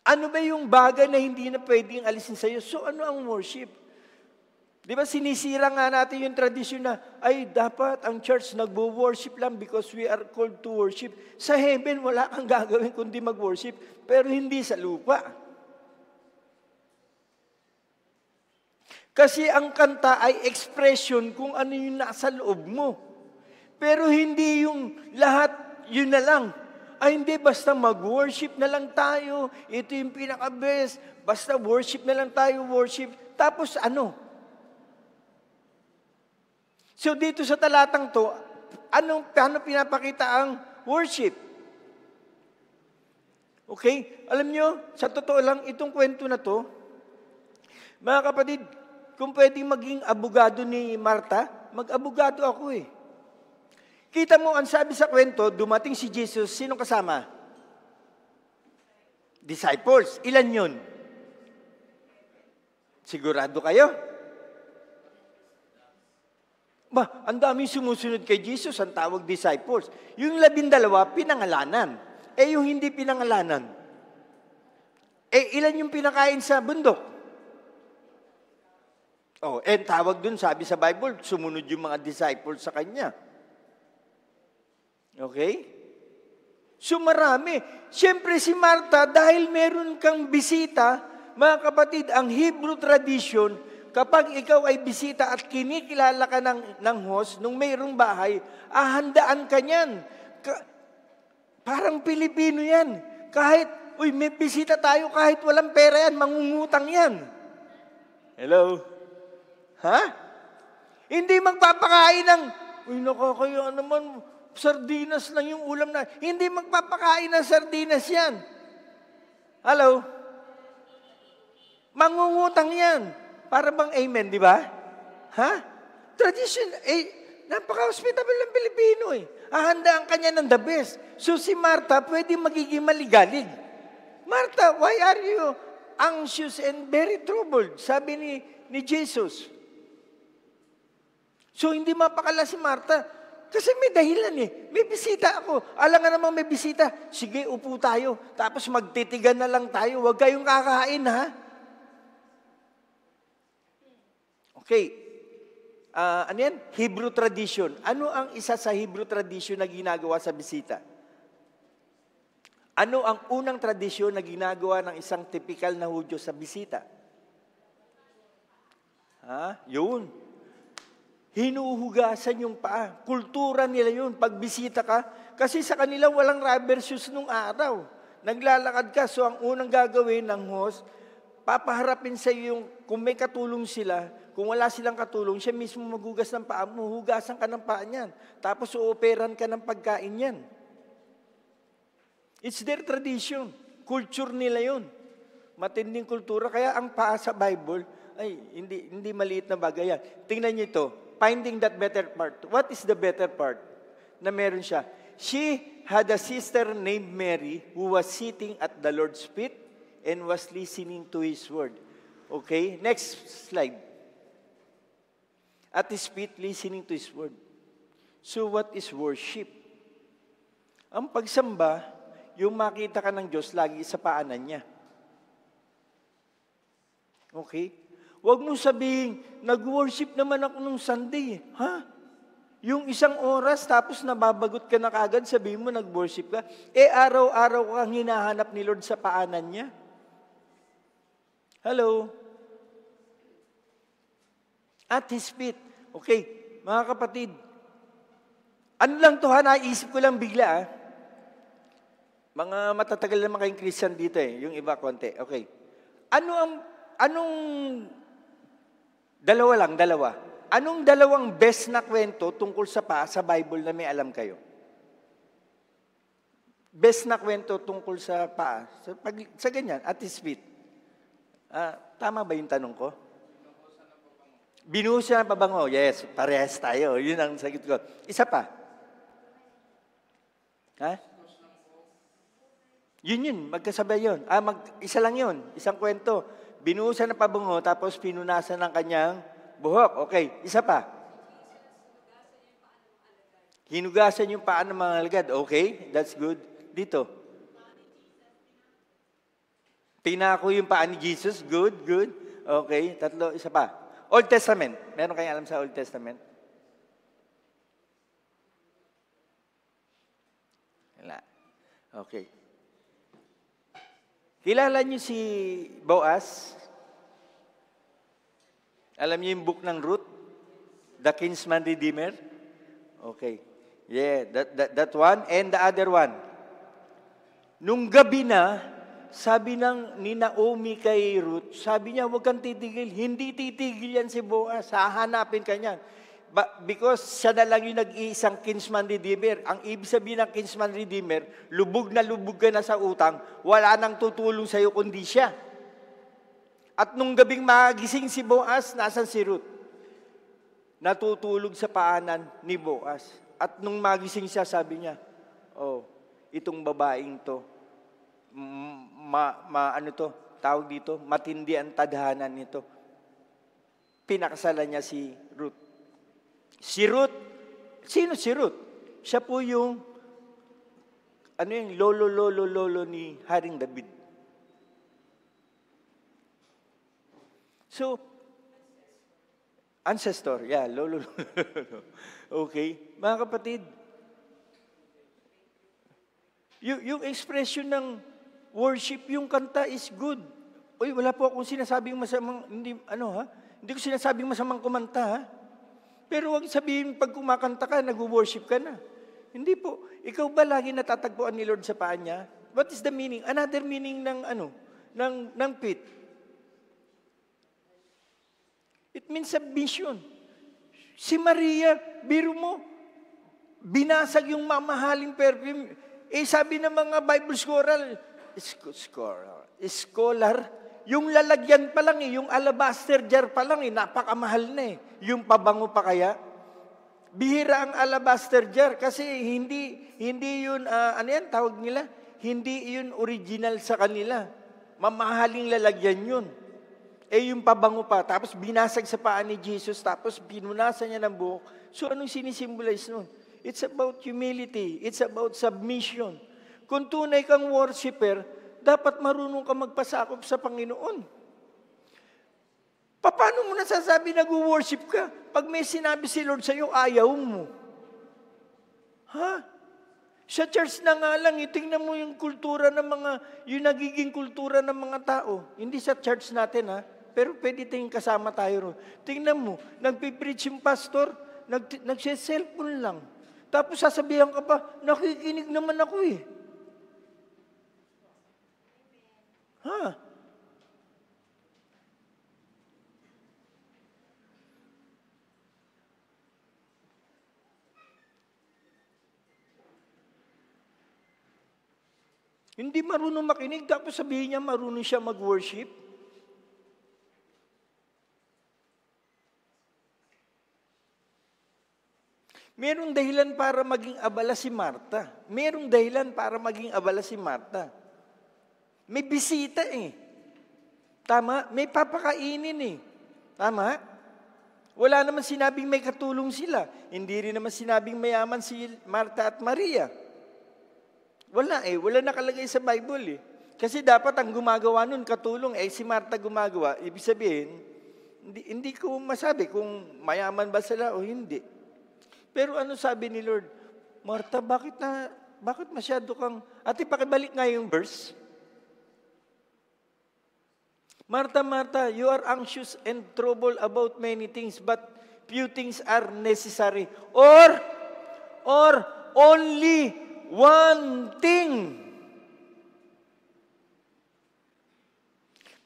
Ano ba yung bagay na hindi na pwedeng alisin sa'yo? So, ano ang worship? Di ba sinisira nga natin yung tradisyon na, ay dapat ang church nagbo-worship lang because we are called to worship. Sa heaven, wala kang gagawin kundi mag-worship, pero hindi sa lupa. Kasi ang kanta ay expression kung ano yung nasa loob mo. Pero hindi yung lahat, yun na lang. Ay hindi, basta mag-worship na lang tayo. Ito yung pinaka-best. Basta worship na lang tayo, worship. Tapos ano? So dito sa talatang to, paano pinapakita ang worship? Okay? Alam nyo, sa totoo lang, itong kwento na to, mga kapatid, kung pwedeng maging abogado ni Martha, mag-abogado ako eh. Kita mo, ang sabi sa kwento, dumating si Jesus, sinong kasama? Disciples. Ilan yun? Sigurado kayo? Ang daming sumusunod kay Jesus, ang tawag disciples. Yung 12, pinangalanan. Yung hindi pinangalanan. Ilan yung pinakain sa bundok? Tawag dun, sabi sa Bible, sumunod yung mga disciples sa kanya. Okay? So marami. Siyempre si Martha, dahil meron kang bisita, mga kapatid, ang Hebrew tradition, kapag ikaw ay bisita at kinikilala ka ng host, nung mayroong bahay, handaan ka niyan. Parang Pilipino yan. Kahit, may bisita tayo, kahit walang pera yan, mangungutang yan. Hello? Ha? Hindi magpapakain ng, nakakaya naman, sardinas lang yung ulam na. Hindi magpapakain ng sardinas yan. Hello? Mangungutang yan. Para bang amen, di ba? Ha? Tradition, napaka-hospitable ng Pilipino eh. Hahandaan ka niya ng the best. So si Martha, pwede magiging maligalig. Martha, why are you anxious and very troubled? Sabi ni Jesus. So hindi mapakala si Martha. Kasi may dahilan eh. May bisita ako. Alam nga namang may bisita. Sige, upo tayo. Tapos magtitigan na lang tayo. Huwag kayong kakain, ha? Okay. Ano yan? Hebrew tradition. Ano ang isa sa Hebrew tradition na ginagawa sa bisita? Ano ang unang tradisyon na ginagawa ng isang typical na Hudyo sa bisita? Yun. Hinuhugasan yung paa. Kultura nila yun. Pag bisita ka, kasi sa kanila walang rubber shoes nung araw. Naglalakad ka, so ang unang gagawin ng host, papaharapin sa iyo yung, kung may katulong sila, kung wala silang katulong, siya mismo maghugas ng paa mo, hugasan ka ng paa niyan. Tapos ooperan ka ng pagkain niyan. It's their tradition. Culture nila yun. Matinding kultura. Kaya ang paa sa Bible, ay, hindi maliit na bagay yan. Tingnan niyo ito. Finding that better part. What is the better part? Na meron siya. She had a sister named Mary who was sitting at the Lord's feet and was listening to His word. Okay? Next slide. At His feet, listening to His word. So what is worship? Ang pagsamba, yung makita ka ng Diyos lagi sa paanan niya. Okay? Huwag mo sabihin, nag-worship naman ako nung Sunday. Ha? Yung isang oras, tapos nababagot ka na kagad, sabihin mo, nag-worship ka. Araw-araw kang hinahanap ni Lord sa paanan niya. Hello? At His feet. Okay, mga kapatid. Ano lang to ha, naisip ko lang bigla Mga matatagal naman kayong Christian dito yung iba konti. Okay. Anong dalawa. Anong dalawang best na kwento tungkol sa paa sa Bible na may alam kayo? Best na kwento tungkol sa paa. Sa ganyan, at His feet. Tama ba yung tanong ko? Binuhusan ng pabango. Yes, parehas tayo. Yun ang sagot ko. Isa pa. Ha? Yun. Magkasabay yun. Isa lang yun. Isang kwento. Binuhusan ng pabango, tapos pinunasan ng kanyang buhok. Okay, isa pa. Hinugasan yung paa ng mga alagad. Okay, that's good. Dito. Pinako yung paa ni Jesus. Good. Okay, tatlo, isa pa. Old Testament. Meron kayong alam sa Old Testament? Wala. Okay. Kilala niyo si Boaz? Alam niyo yung book ng Ruth? The Kinsman Redeemer? Okay. Yeah, that one. And the other one. Nung gabi na, sabi ni Naomi kay Ruth, sabi niya, huwag kang titigil. Hindi titigil yan si Boaz. Hahanapin ka niyan. Because siya na lang yung nag-iisang kinsman redeemer. Ang ibig sabihin ng kinsman redeemer, lubog na lubog ka na sa utang, wala nang tutulong sa'yo kundi siya. At nung gabing magising si Boaz, nasan si Ruth? Natutulog sa paanan ni Boaz. At nung magising siya, sabi niya, oh, itong babaeng to, tawag dito, matindi ang tadhana nito. Pinakasalan niya si Ruth. Si Ruth, sino si Ruth? Siya po yung, lolo ni Haring David. So, ancestor, yeah, lolo. Okay, mga kapatid, yung expression ng worship, yung kanta is good. Uy, wala po akong sinasabing masamang, hindi ko sinasabing masamang kumanta, ha? Pero huwag sabihin, pag kumakanta ka, nag-worship ka na. Hindi po. Ikaw ba lagi natatagpuan ni Lord sa paa niya? What is the meaning? Another meaning ng pit. It means submission. Si Maria, biro mo, binasag yung mamahaling perfume. Sabi ng mga Bible scholar, yung lalagyan pa lang yung alabaster jar pa lang napakamahal na Yung pabango pa kaya? Bihira ang alabaster jar kasi hindi yun, tawag nila? Hindi yun original sa kanila. Mamahaling lalagyan yun. Yung pabango pa, tapos binasag sa paa ni Jesus, tapos pinunasan niya ng buhok. So anong sinisimbolize nun? It's about humility. It's about submission. Kung tunay kang worshiper, dapat marunong ka magpasakop sa Panginoon. Paano mo nasasabi nag-worship ka? Pag may sinabi si Lord sa'yo, ayaw mo. Ha? Sa church na nga lang, tingnan mo yung kultura ng yung nagiging kultura ng mga tao. Hindi sa church natin, ha? Pero pwede tayong kasama tayo ron. Tingnan mo, nagpipreach yung pastor, nagse-cellphone lang. Tapos sasabihan ka pa, nakikinig naman ako Ha? Hindi marunong makinig, tapos sabihin niya marunong siya mag-worship. Merong dahilan para maging abala si Marta. Merong dahilan para maging abala si Marta. May bisita Tama? May papakainin Tama? Wala naman sinabing may katulong sila. Hindi rin naman sinabing mayaman si Marta at Maria. Wala Wala nakalagay sa Bible Kasi dapat ang gumagawa nun, katulong, si Marta gumagawa. Ibig sabihin, hindi ko masabi kung mayaman ba sila o hindi. Pero ano sabi ni Lord? Marta, bakit masyado kang... Ate, pakibalik nga yung verse. Marta, Marta, you are anxious and troubled about many things, but few things are necessary. Or only one thing.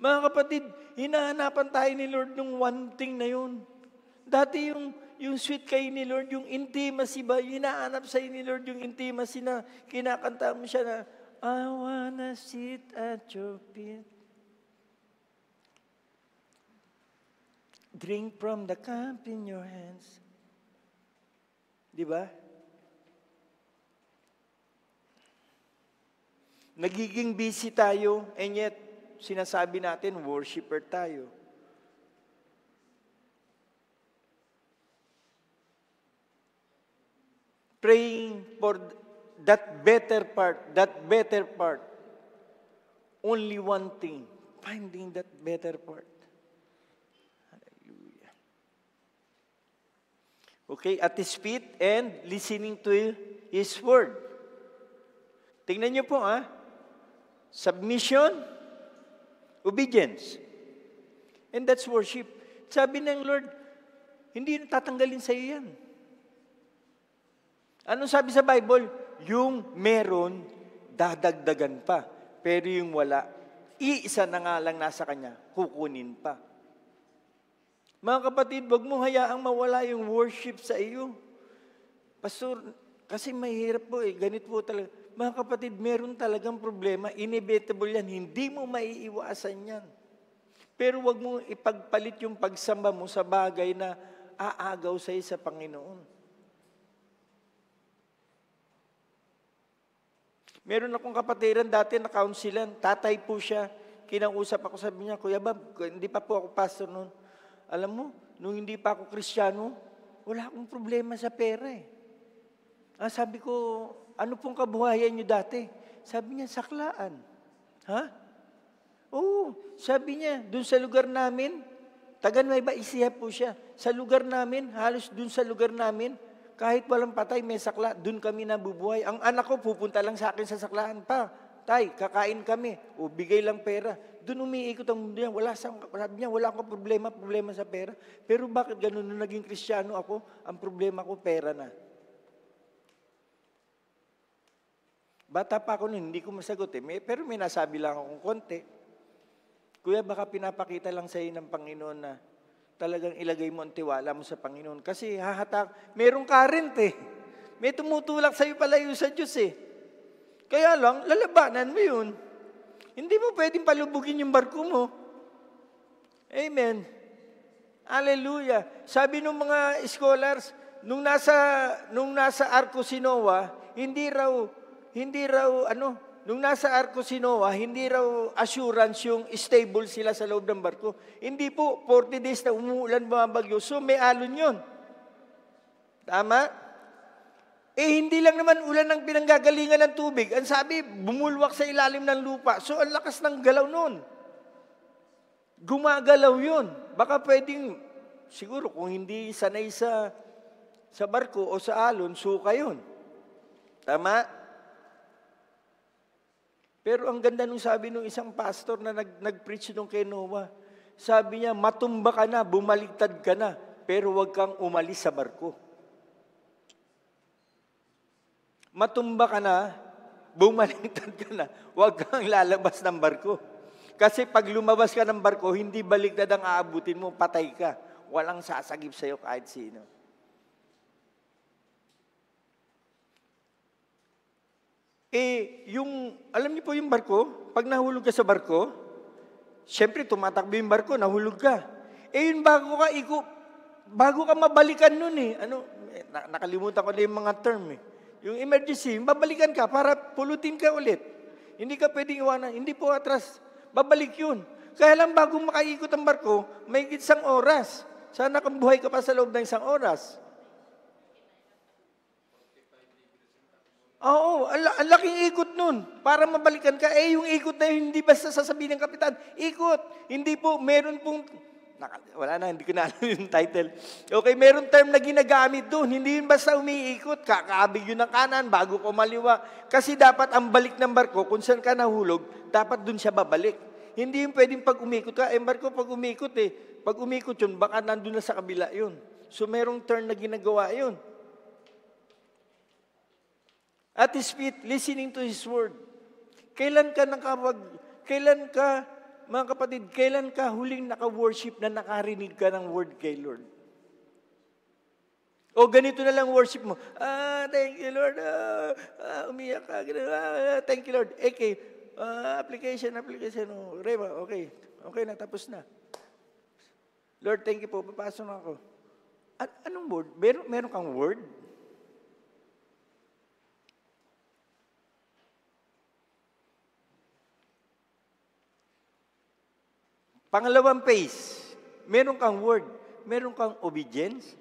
Mga kapatid, hinahanapan tayo ni Lord ng one thing na yun. Dati yung sweet kay ni Lord, yung intimacy ba, hinahanap sa'yo ni Lord yung intimacy na kinakanta mo siya na, I wanna sit at your feet. Drink from the cup in your hands. Di ba? Nagiging busy tayo, and yet, sinasabi natin, worshiper tayo. Praying for that better part. Only one thing, finding that better part. Hallelujah. Okay, at His feet and listening to His word. Tingnan niyo po, Submission, obedience. And that's worship. Sabi ng Lord, hindi tatanggalin sa iyo yan. Anong sabi sa Bible? Yung meron, dadagdagan pa. Pero yung wala, iisa na nga lang nasa kanya, kukunin pa. Mga kapatid, wag mo hayaang mawala yung worship sa iyo. Pastor, kasi mahirap po ganito po talaga. Mga kapatid, meron talagang problema. Inevitable yan. Hindi mo maiiwasan yan. Pero wag mo ipagpalit yung pagsamba mo sa bagay na aagaw sa'yo sa Panginoon. Meron akong kapatiran dati na counselan. Tatay po siya. Kinausap ako, sabi niya, Kuya Bob, hindi pa po ako pastor noon. Alam mo, nung hindi pa ako Kristiyano, wala akong problema sa pera eh. Sabi ko, ano pong kabuhayan niyo dati? Sabi niya, saklaan. Ha? Oo, sabi niya, dun sa lugar namin, taga Nueva Ecija po siya. Sa lugar namin, halos dun sa lugar namin, kahit walang patay, may sakla, dun kami nabubuhay. Ang anak ko, pupunta lang sa akin sa saklaan pa. Tay, kakain kami. O, bigay lang pera. Dun umiikot ang mundo niya. Sabi niya, wala akong problema sa pera. Pero bakit ganun? Nung naging Kristiyano ako, ang problema ko, pera na. Bata pa ako nun, hindi ko masagot eh. Pero may nasabi lang akong konti. Kuya, baka pinapakita lang sa iyo ng Panginoon na talagang ilagay mo ang tiwala mo sa Panginoon. Kasi hahatak, merong current eh. May tumutulak sa iyo palayo sa Diyos eh. Kaya lang, lalabanan mo yun. Hindi mo pwedeng palubugin yung barko mo. Amen. Hallelujah. Sabi ng mga scholars, nung nasa arko si Noah, nung nasa arko si Noah, hindi raw assurance yung stable sila sa loob ng barko. Hindi po, 40 days na umuulan mga bagyo. So may alon yun. Tama? Hindi lang naman ulan ng pinanggagalingan ng tubig. Ang sabi, bumulwak sa ilalim ng lupa. So ang lakas ng galaw nun. Gumagalaw yun. Baka pwedeng, siguro kung hindi sanay sa barko o sa alon, suka yun. Tama? Pero ang ganda nung sabi nung isang pastor na nag-preach nung kay Noah, sabi niya, matumba ka na, bumaligtad ka na, pero huwag kang umalis sa barko. Matumba ka na, bumaligtad ka na, huwag kang lalabas ng barko. Kasi pag lumabas ka ng barko, hindi baligtad ang aabutin mo, patay ka. Walang sasagip sa'yo kahit sino. Alam niyo po yung barko, pag nahulog ka sa barko, syempre tumatakbo yung barko, nahulog ka. Yun bago ka mabalikan nun eh. Nakalimutan ko na yung mga term eh. Yung emergency, babalikan ka para pulutin ka ulit. Hindi ka pwedeng iwanan, hindi po atras, babalik yun. Kaya lang bago makaikot ang barko, may isang oras. Sana kung buhay ka pa sa loob ng isang oras. Oo, ang laking ikot nun. Para mabalikan ka, yung ikot na yun, hindi basta sasabihin ng kapitan, ikot. Hindi po, meron pong, wala na, hindi ko na alam yung title. Okay, meron term na ginagamit doon. Hindi yun basta umiikot, kakaabig yun ng kanan, bago ko maliwa. Kasi dapat ang balik ng barko, kung saan ka nahulog, dapat doon siya babalik. Hindi yung pwedeng pag umikot ka, barko pag umikot pag umikot yun, baka nandun na sa kabila yun. So merong turn na ginagawa yun. At His feet, listening to His word. Kailan ka, mga kapatid, kailan ka huling naka-worship na nakarinig ka ng word kay Lord? O ganito na lang worship mo. Thank you Lord. Umiyak ka. Thank you Lord. Okay. Application. Rema, okay. Okay na, tapos na. Lord, thank you po. Papasok na ako. Anong word? Meron kang word? Pangalawang phase, meron kang word, meron kang obedience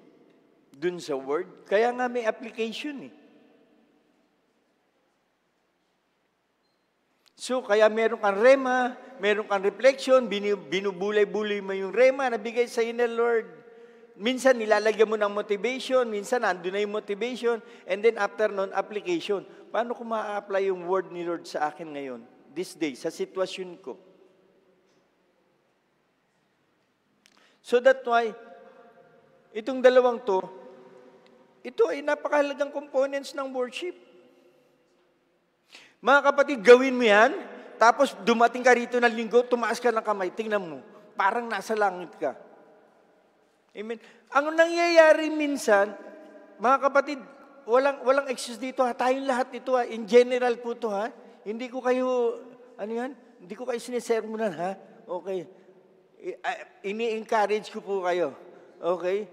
dun sa word. Kaya nga may application eh. So, kaya meron kang rema, meron kang reflection, binubulay-bulay mo yung rema na bigay sa ng Lord. Minsan nilalagyan mo ng motivation, minsan nandun na yung motivation, and then after nun, application. Paano ko ma-apply yung word ni Lord sa akin ngayon, this day, sa sitwasyon ko? So that's why, itong dalawang to, ito ay napakahalagang components ng worship. Mga kapatid, gawin mo yan, tapos dumating ka rito na linggo, tumaas ka ng kamay, tingnan mo, parang nasa langit ka. Amen. Ang nangyayari minsan, mga kapatid, walang excuse dito ha, tayong lahat ito ha, in general po to ha, hindi ko kayo, hindi ko kayo sinisermonan ha, okay. Ini-encourage ko po kayo, okay.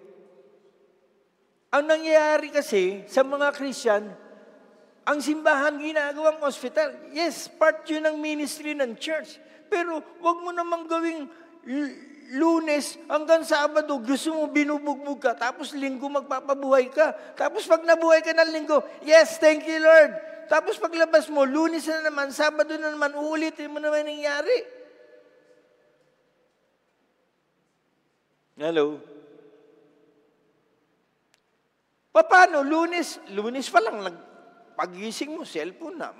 Ang nangyayari kasi sa mga Christian, ang simbahan ginagawang hospital. Yes, part yun ng ministry ng church. Pero wag mo namang gawing Lunes hanggang Sabado, gusto mo binubugbog ka, tapos linggo magpapabuhay ka. Tapos pag nabuhay ka ng linggo, yes, thank you Lord. Tapos paglabas mo, Lunes na naman, Sabado na naman, uulitin mo naman nangyari. Hello? Paano? Lunes pa lang, pagising mo, cellphone na,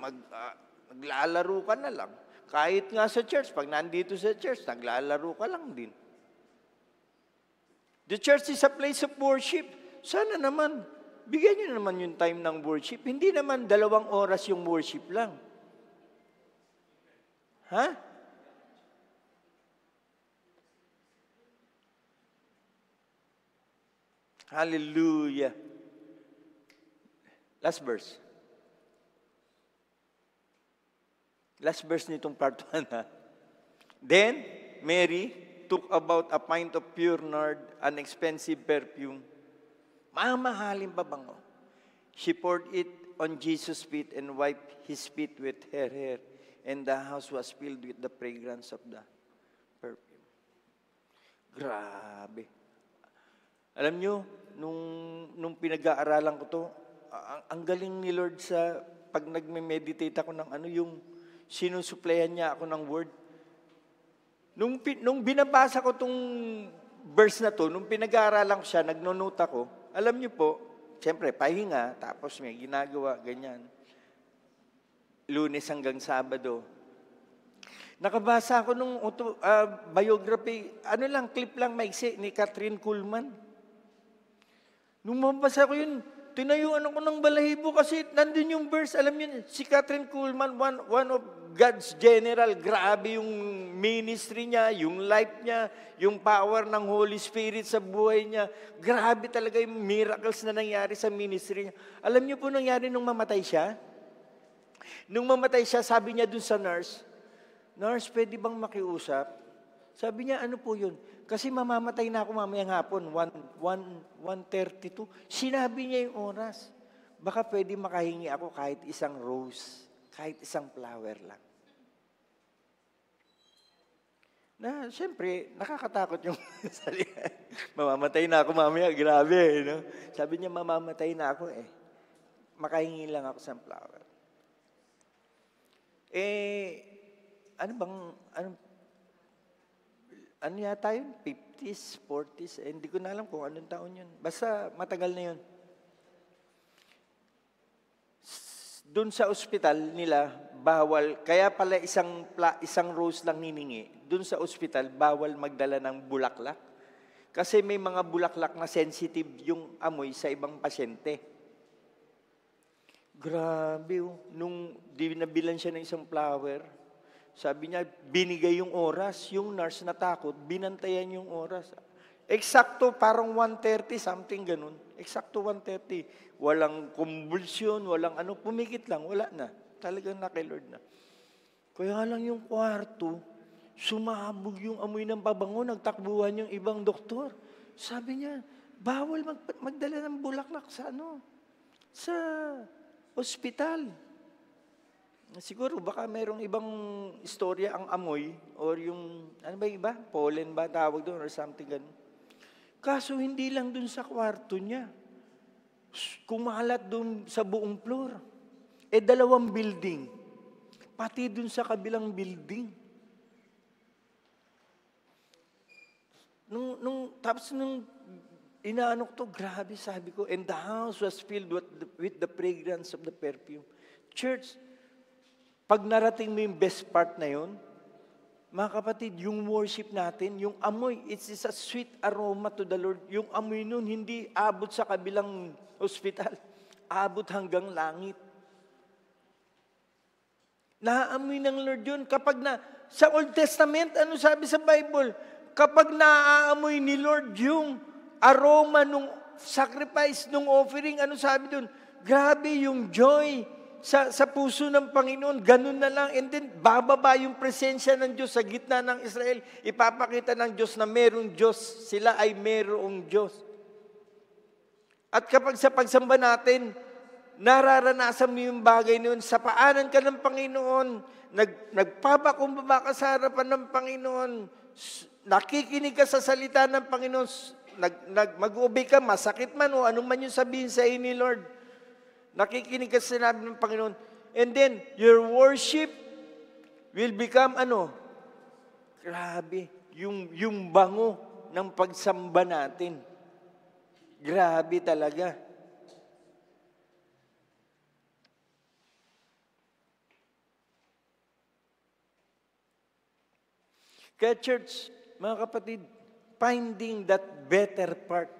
maglalaro ka na lang. Kahit nga sa church, pag nandito sa church, naglalaro ka lang din. The church is a place of worship. Sana naman, bigyan nyo naman yung time ng worship. Hindi naman 2 oras yung worship lang. Ha? Hallelujah. Last verse. Last verse nitong part 1 ha. Then, Mary took about a pint of pure nard, an expensive perfume. Mamahalin pa bango. She poured it on Jesus' feet and wiped his feet with her hair. And the house was filled with the fragrance of the perfume. Grabe. Alam nyo, nung pinag-aaralan ko to, ang galing ni Lord sa pag nagme-meditate ako ng yung sinusuplayan niya ako ng word. Nung binabasa ko tong verse na to, nung pinag-aaralan ko siya, nagno-note ako, alam niyo po, siyempre, pahinga, tapos may ginagawa, ganyan. Lunes hanggang Sabado. Nakabasa ako nung biography, clip lang maiksi ni Catherine Kuhlman. Nung mabasa ko yun, tinayuan ako ng balahibo kasi nandun yung verse. Alam niyo, si Catherine Kuhlman, one of God's general, grabe yung ministry niya, yung life niya, yung power ng Holy Spirit sa buhay niya. Grabe talaga yung miracles na nangyari sa ministry niya. Alam niyo po nangyari nung mamatay siya? Nung mamatay siya, sabi niya dun sa nurse, "Nurse, pwede bang makiusap?" Sabi niya, "Ano po yun?" Kasi mamamatay na ako mamayang hapon, 1:32. Sinabi niya yung oras. Baka pwede makahingi ako kahit isang rose, kahit isang flower lang. Na, siyempre, nakakatakot yung salita. Mamamatay na ako mamaya, grabe. No? Sabi niya, mamamatay na ako makahingi lang ako sa flower. Ano yata yun? 50s, 40s, hindi ko na alam kung anong taon yun. Basta matagal na yun. Doon sa ospital nila, bawal, kaya pala isang rose lang hiningi. Doon sa ospital, bawal magdala ng bulaklak. Kasi may mga bulaklak na sensitive yung amoy sa ibang pasyente. Grabe, nung dinabilan siya ng isang flower, sabi niya, binigay yung oras. Yung nurse natakot, binantayan yung oras. Eksakto, parang 1:30, something ganun. Eksakto 1:30. Walang convulsion, walang pumikit lang, wala na. Talagang naki-Lord na. Kaya lang yung kwarto, sumabog yung amoy ng pabango, nagtakbuhan yung ibang doktor. Sabi niya, bawal magdala ng bulaklak sa sa ospital. Siguro baka mayroong ibang istorya ang amoy or yung, iba? Pollen ba tawag doon or something ganun. Kaso hindi lang doon sa kwarto niya. Kumalat doon sa buong floor. 2 building. Pati doon sa kabilang building. Tapos nung inaano ko to, grabe sabi ko, and the house was filled with the fragrance of the perfume. Church, pag narating mo yung best part na yun, Mga kapatid, yung worship natin, yung amoy, it's a sweet aroma to the Lord. Yung amoy nun, hindi abot sa kabilang ospital. Abot hanggang langit. Naaamoy ng Lord yun. Kapag sa Old Testament, ano sabi sa Bible? Kapag naaamoy ni Lord yung aroma nung sacrifice, nung offering, ano sabi dun? Grabe yung joy sa puso ng Panginoon. Ganun na lang. And then, bababa yung presensya ng Diyos sa gitna ng Israel. Ipapakita ng Diyos na merong Diyos. Sila ay merong Diyos. At kapag sa pagsamba natin, nararanasan mo yung bagay noon, sa paanan ka ng Panginoon, nagpapakumbaba ka sa harapan ng Panginoon, nakikinig ka sa salita ng Panginoon, mag-obey ka, masakit man o anong man yung sabihin sa iyo ni Lord, nakikinig ka sa sinabi ng Panginoon, and then, your worship will become grabe, yung bango ng pagsamba natin. Grabe talaga. Kaya church, mga kapatid, finding that better part.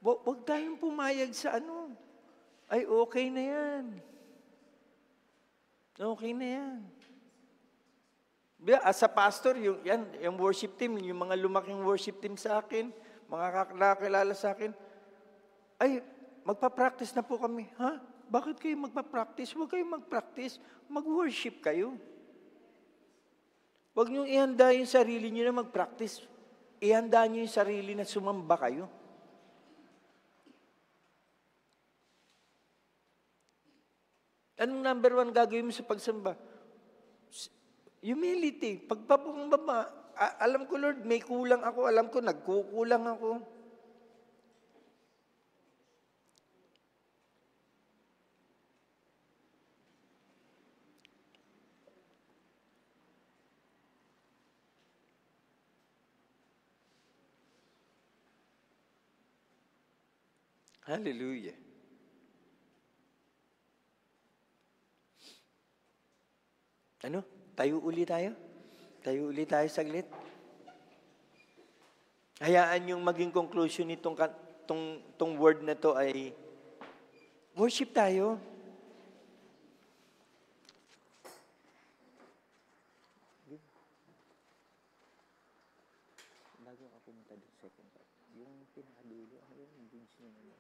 Huwag tayong pumayag sa ay okay na yan. Okay na yan. As a pastor, yung worship team, yung mga lumaking worship team sa akin, mga nakakilala sa akin, ay, magpa-practice na po kami. Ha? Bakit kayo magpa-practice? Huwag kayong mag-practice. Mag-worship kayo. Huwag niyong ihanda yung sarili niyo na mag-practice. Ihanda niyo yung sarili na sumamba kayo. Anong number 1 gagawin mo sa pagsamba? Humility. Pagpapumbaba, alam ko, Lord, may kulang ako. Alam ko, nagkukulang ako. Hallelujah. Tayo uli tayo? Tayo uli tayo saglit? Hayaan yung maging conclusion nitong word na to ay worship tayo. Bago ka pumunta doon second part, yung pinakadulo, yung bridge na naman.